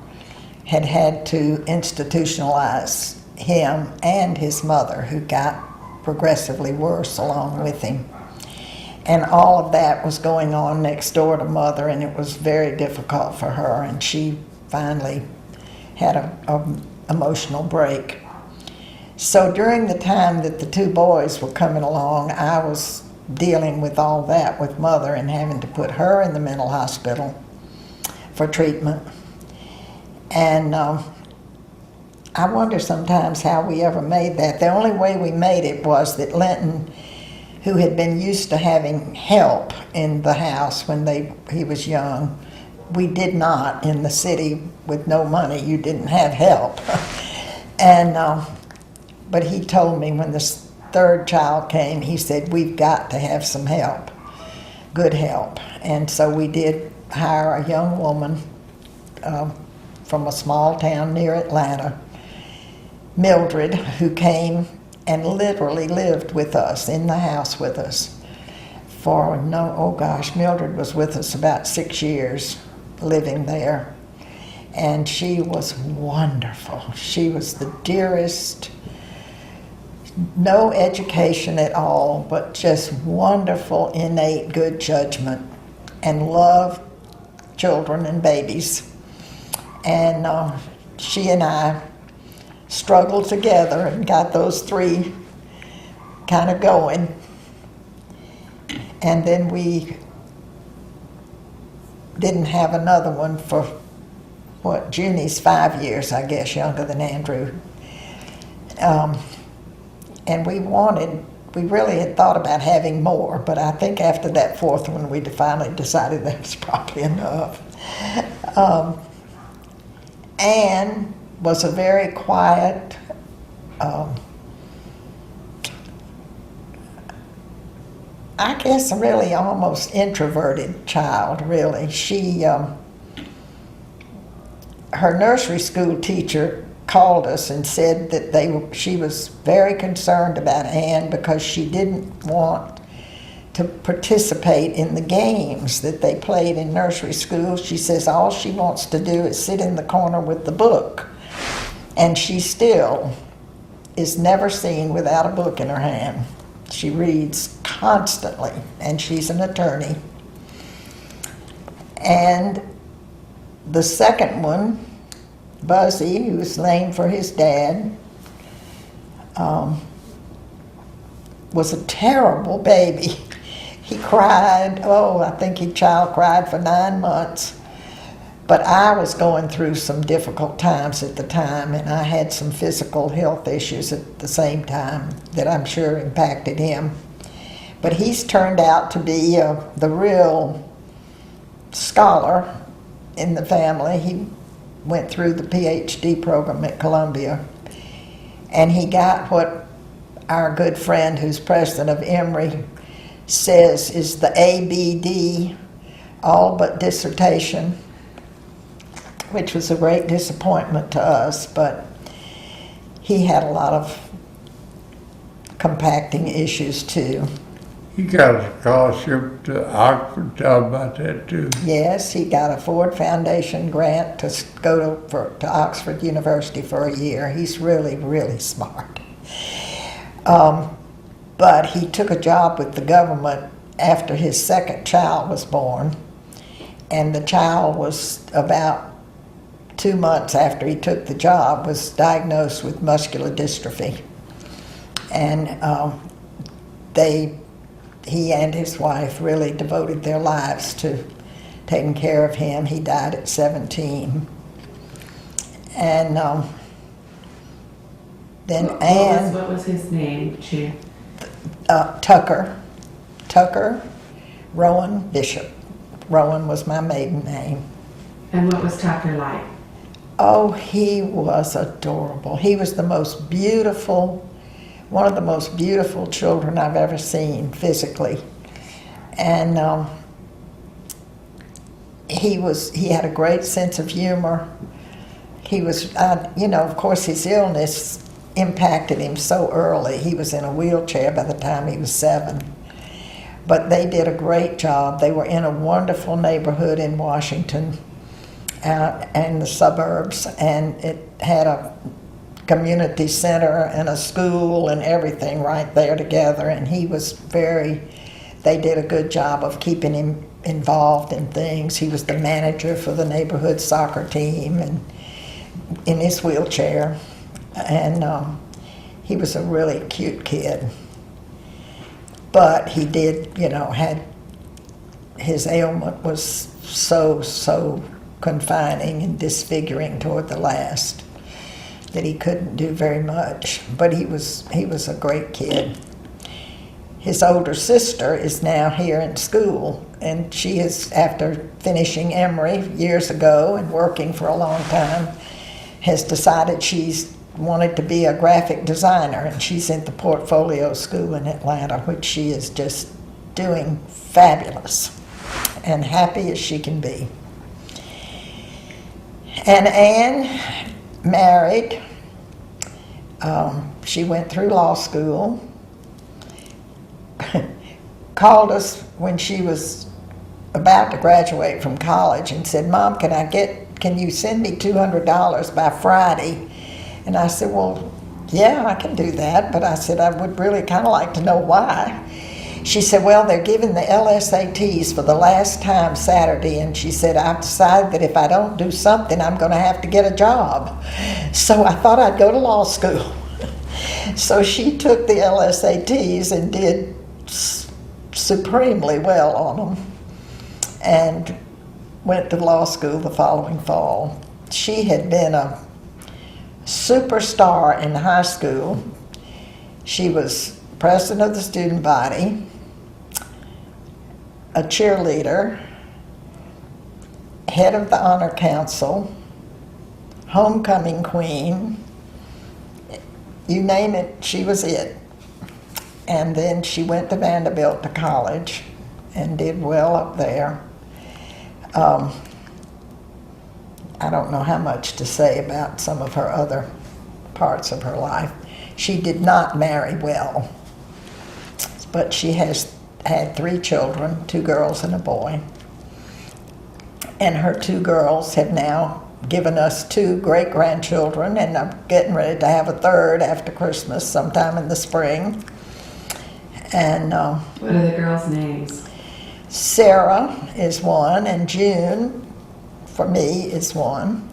had to institutionalize him and his mother, who got progressively worse along with him. And all of that was going on next door to Mother, and it was very difficult for her, and she finally had an emotional break. So during the time that the 2 boys were coming along, I was dealing with all that with Mother and having to put her in the mental hospital for treatment. And I wonder sometimes how we ever made that. The only way we made it was that Linton, who had been used to having help in the house when he was young, we did not. In the city with no money, you didn't have help. And but he told me when the 3rd child came, he said, "We've got to have some help, good help." And so we did hire a young woman from a small town near Atlanta, Mildred, who came and literally lived with us, in the house with us. Mildred was with us about 6 years living there. And she was wonderful. She was the dearest, no education at all, but just wonderful, innate good judgment, and loved children and babies. And she and I struggled together and got those 3 kind of going. And then we didn't have another one for, Junie's 5 years, I guess, younger than Andrew. And we really had thought about having more, but I think after that 4th one, we finally decided that was probably enough. Anne was a very quiet, I guess really almost introverted child, really. Her nursery school teacher called us and said that she was very concerned about Anne because she didn't want to participate in the games that they played in nursery school. She says all she wants to do is sit in the corner with the book. And she still is never seen without a book in her hand. She reads constantly, and she's an attorney. And the second one, Buzzy, who's named for his dad, was a terrible baby. He cried, I think child cried for 9 months. But I was going through some difficult times at the time, and I had some physical health issues at the same time that I'm sure impacted him. But he's turned out to be the real scholar in the family. He went through the PhD program at Columbia, and he got what our good friend who's president of Emory says is the ABD, all but dissertation, which was a great disappointment to us, but he had a lot of compacting issues too. He got a scholarship to Oxford. Tell about that too. Yes, he got a Ford Foundation grant to go to Oxford University for a year. He's really, really smart. But he took a job with the government after his second child was born, and the child was about 2 months after he took the job, was diagnosed with muscular dystrophy. And he and his wife really devoted their lives to taking care of him. He died at 17. And then Anne... What was his name, Chair? Tucker Rowan Bishop. Rowan was my maiden name. And what was Tucker like? Oh, he was adorable. He was the most beautiful, one of the most beautiful children I've ever seen physically. And he had a great sense of humor. He was, of course his illness impacted him so early. He was in a wheelchair by the time he was 7. But they did a great job. They were in a wonderful neighborhood in Washington and the suburbs, and it had a community center and a school and everything right there together. And they did a good job of keeping him involved in things. He was the manager for the neighborhood soccer team and in his wheelchair. And he was a really cute kid. But he did, had his ailment was so confining and disfiguring toward the last that he couldn't do very much. But he was a great kid. His older sister is now here in school, and she is, after finishing Emory years ago and working for a long time, has decided she's wanted to be a graphic designer, and she's in the Portfolio School in Atlanta, which she is just doing fabulous and happy as she can be. And Anne married. She went through law school, called us when she was about to graduate from college and said, "Mom, can you send me $200 by Friday?" And I said, "Well, yeah, I can do that." But I said, "I would really kind of like to know why." She said, "Well, they're giving the LSATs for the last time Saturday." And she said, "I've decided that if I don't do something, I'm going to have to get a job. So I thought I'd go to law school." So she took the LSATs and did supremely well on them and went to law school the following fall. She had been a superstar in high school. She was president of the student body, a cheerleader, head of the honor council, homecoming queen, you name it, she was it. And then she went to Vanderbilt to college and did well up there. I don't know how much to say about some of her other parts of her life. She did not marry well, but she has had 3 children, 2 girls and a boy. And her 2 girls have now given us 2 great-grandchildren, and I'm getting ready to have a 3rd after Christmas sometime in the spring. And what are the girls' names? Sarah is one, and June, for me, is one.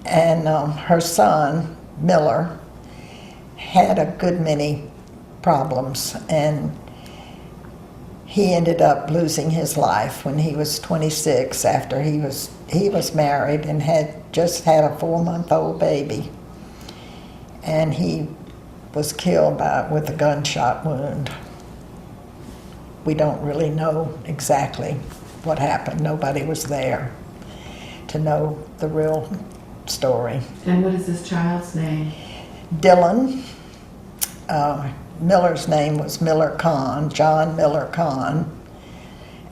And her son, Miller, had a good many problems, and he ended up losing his life when he was 26 after he was married and had just had a 4-month-old baby. And he was killed with a gunshot wound. We don't really know exactly what happened. Nobody was there to know the real story. And what is this child's name? Dylan. Miller's name was Miller Kahn, John Miller Kahn.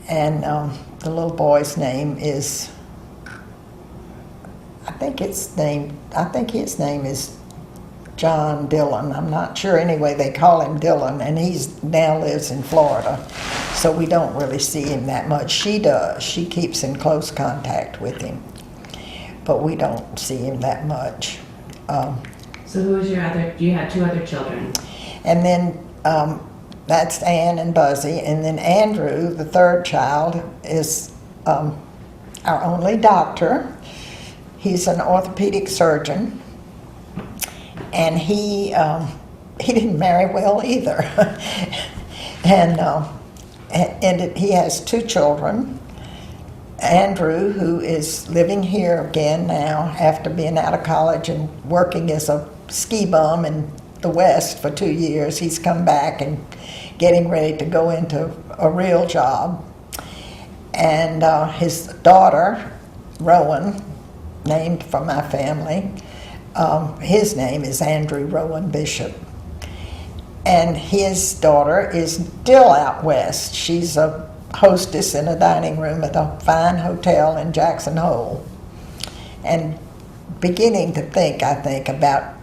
And the little boy's name is, I think his name is John Dillon. I'm not sure. Anyway, they call him Dylan, and he now lives in Florida. So we don't really see him that much. She does. She keeps in close contact with him. But we don't see him that much. So who was your other, you had 2 other children. And then that's Ann and Buzzy. And then Andrew, the 3rd child, is our only doctor. He's an orthopedic surgeon. And he didn't marry well either. And he has 2 children. Andrew, who is living here again now after being out of college and working as a ski bum in the West for 2 years. He's come back and getting ready to go into a real job. And his daughter, Rowan, named for my family, his name is Andrew Rowan Bishop. And his daughter is still out west. She's a hostess in a dining room at a fine hotel in Jackson Hole. And beginning to think, I think, about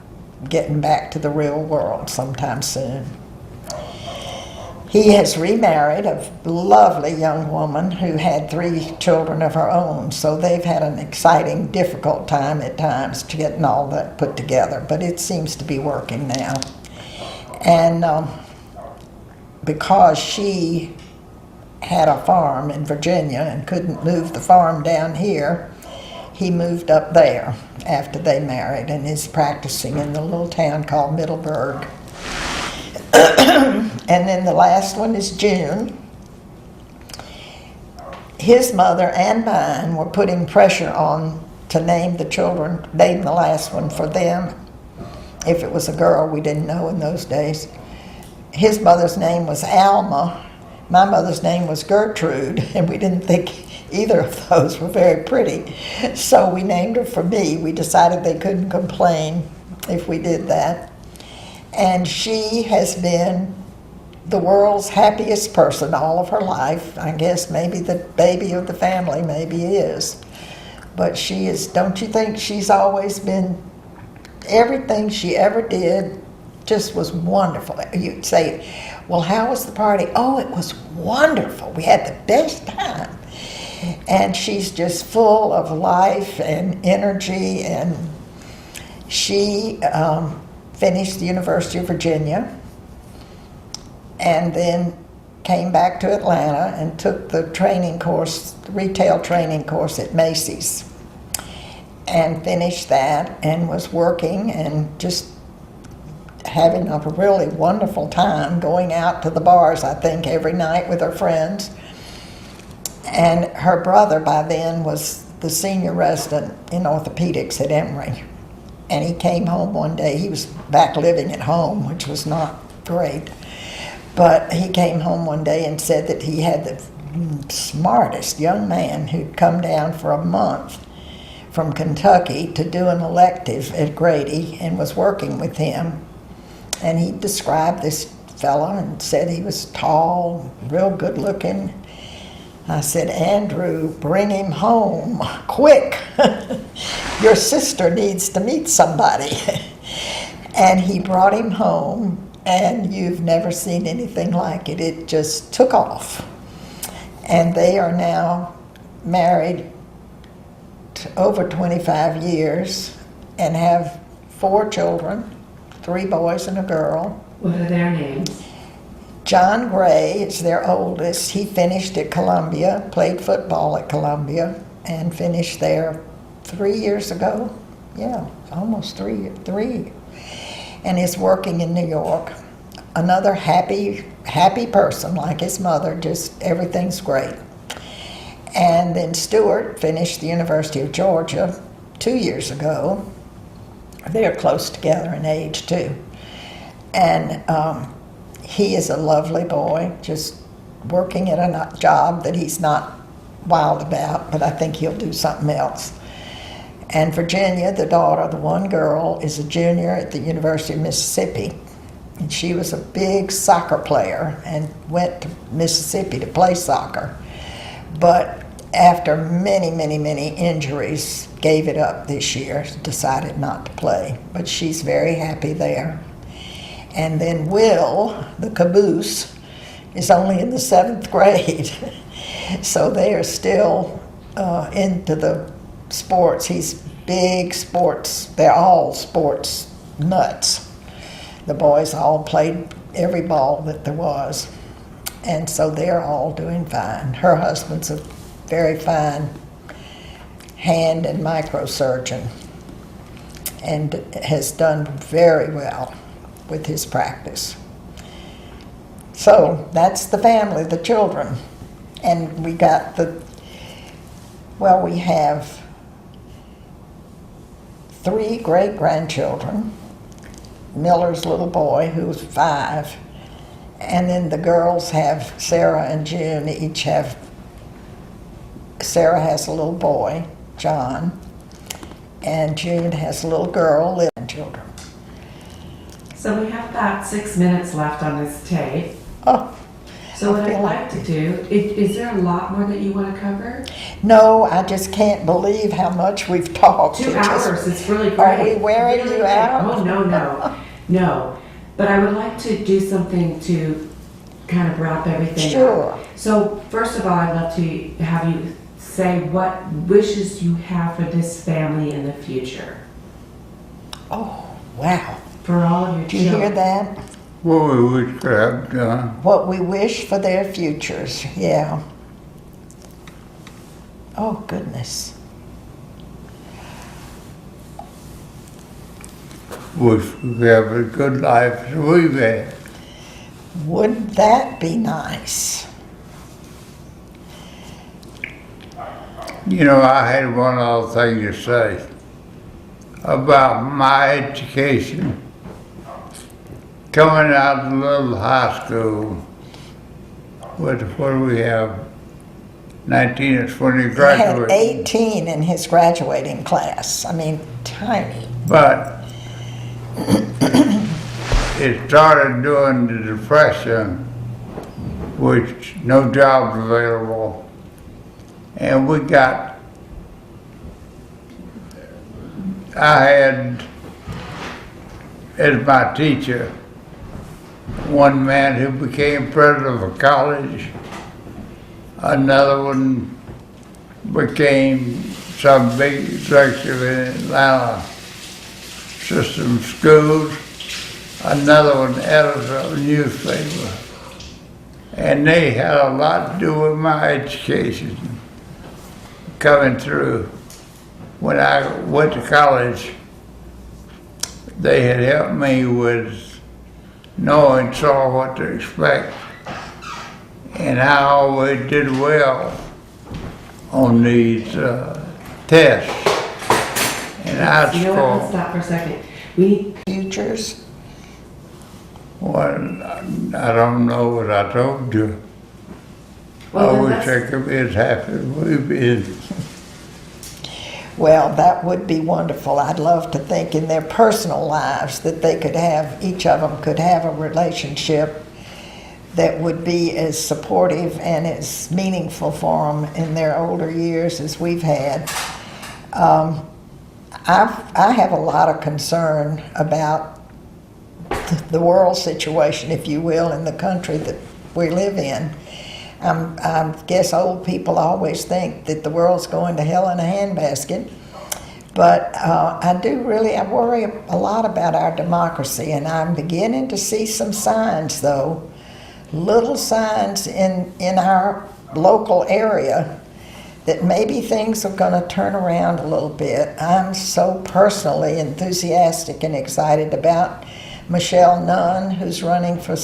getting back to the real world sometime soon. He has remarried a lovely young woman who had 3 children of her own, so they've had an exciting, difficult time at times to getting all that put together, but it seems to be working now. And because she had a farm in Virginia and couldn't move the farm down here, he moved up there after they married and is practicing in the little town called Middleburg. And then the last one is June. His mother and mine were putting pressure on to name the last one for them. If it was a girl, we didn't know in those days. His mother's name was Alma. My mother's name was Gertrude, and we didn't think either of those were very pretty. So we named her for me. We decided they couldn't complain if we did that. And she has been the world's happiest person all of her life. I guess maybe the baby of the family maybe is. But she is, don't you think she's always been, everything she ever did just was wonderful. You'd say, well, how was the party? Oh, it was wonderful. We had the best time. And she's just full of life and energy. And she finished the University of Virginia and then came back to Atlanta and took the training course, the retail training course at Macy's, and finished that and was working and just having a really wonderful time, going out to the bars, I think, every night with her friends. And her brother by then was the senior resident in orthopedics at Emory. And he came home one day. He was back living at home, which was not great. But he came home one day and said that he had the smartest young man who'd come down for a month from Kentucky to do an elective at Grady and was working with him. And he described this fellow and said he was tall, real good looking. I said, Andrew, bring him home, quick. Your sister needs to meet somebody. And he brought him home, and you've never seen anything like it. It just took off. And they are now married over 25 years and have 4 children, 3 boys and a girl. What are their names? John Gray is their oldest. He finished at Columbia, played football at Columbia, and finished there 3 years ago. Yeah, almost three. And is working in New York. another happy person like his mother. Just everything's great. And then Stuart finished the University of Georgia 2 years ago. They're close together in age too. And he is a lovely boy, just working at a job that he's not wild about, but I think he'll do something else. And Virginia, the daughter, the one girl, is a junior at the University of Mississippi. And she was a big soccer player and went to Mississippi to play soccer. But after many, many, many injuries, gave it up this year, decided not to play. But she's very happy there. And then Will, the caboose, is only in the 7th grade. So they are still into the sports. He's big sports. They're all sports nuts. The boys all played every ball that there was. And so they're all doing fine. Her husband's a very fine hand and microsurgeon and has done very well with his practice. So that's the family, the children. And we got we have 3 great-grandchildren. Miller's little boy, who's 5, and then the girls have, Sarah and June each have, Sarah has a little boy, John, and June has a little girl, living children. So we have about 6 minutes left on this tape. Oh, So what I'd like to do, is there a lot more that you want to cover? no, I just can't believe how much we've talked. 2 hours, it's really great. Are we wearing Really you great. out? Oh, no. But I would like to do something to kind of wrap everything Sure. up. So first of all, I'd love to have you say what wishes you have for this family in the future. Oh, wow. For all of your Do you children. hear that? What we would have done. What we wish for their futures, yeah. Oh, goodness. We have a good life as we've had. Wouldn't that be nice? You know, I had one other thing to say about my education. Coming out of little high school, what do we have? 19 or 20 He had graduates. 18 in his graduating class. I mean, tiny. But it started during the Depression, which no jobs available. And I had as my teacher one man who became president of a college, another one became some big executive in Atlanta system schools, another one editor of a newspaper. And they had a lot to do with my education coming through. When I went to college, they had helped me with knowing sort of what to expect. And I always did well on these tests. And I You know what, let's scored. stop for a second. We need Futures. Well, I don't know what I told you. Well, I then wish let's- I could be as happy as we've been. Well, that would be wonderful. I'd love to think in their personal lives that they could have, each of them could have a relationship that would be as supportive and as meaningful for them in their older years as we've had. I have a lot of concern about the world situation, if you will, in the country that we live in. I guess old people always think that the world's going to hell in a handbasket, but I worry a lot about our democracy, and I'm beginning to see some signs, though, little signs in our local area that maybe things are going to turn around a little bit. I'm so personally enthusiastic and excited about Michelle Nunn, who's running for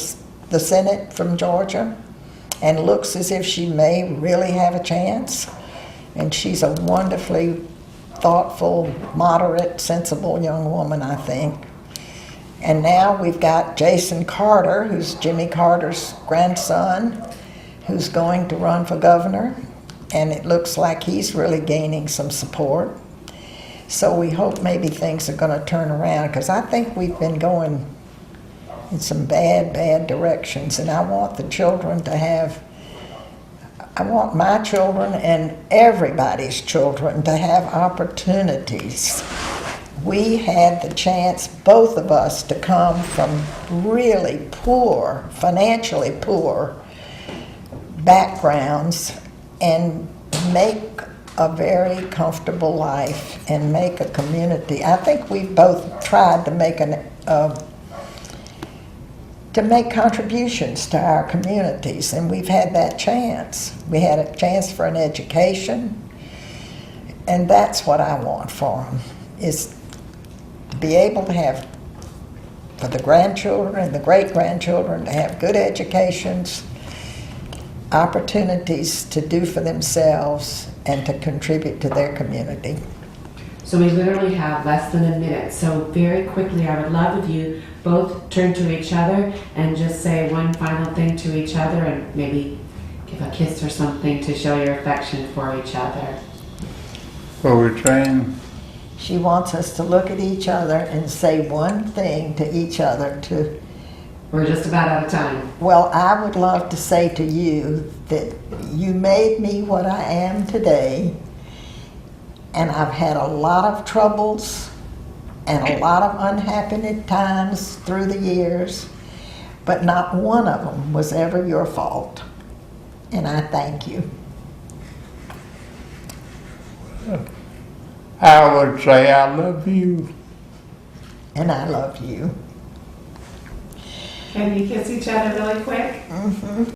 the Senate from Georgia, and looks as if she may really have a chance. And she's a wonderfully thoughtful, moderate, sensible young woman, I think. And now we've got Jason Carter, who's Jimmy Carter's grandson, who's going to run for governor. And it looks like he's really gaining some support. So we hope maybe things are going to turn around, because I think we've been going in some bad directions. And I want the children to have, I want my children and everybody's children to have opportunities. We had the chance, both of us, to come from really poor, financially poor backgrounds and make a very comfortable life and make a community. I think we both tried to make contributions to our communities, and we've had that chance. We had a chance for an education, and that's what I want for them, is to be able to have, for the grandchildren and the great-grandchildren, to have good educations, opportunities to do for themselves and to contribute to their community. So we literally have less than a minute. So very quickly, I would love if you both turn to each other and just say one final thing to each other, and maybe give a kiss or something to show your affection for each other. What we train? She wants us to look at each other and say one thing to each other to, We're just about out of time. well, I would love to say to you that you made me what I am today, and I've had a lot of troubles and a lot of unhappy times through the years, but not one of them was ever your fault. And I thank you. I would say I love you. And I love you. Can you kiss each other really quick?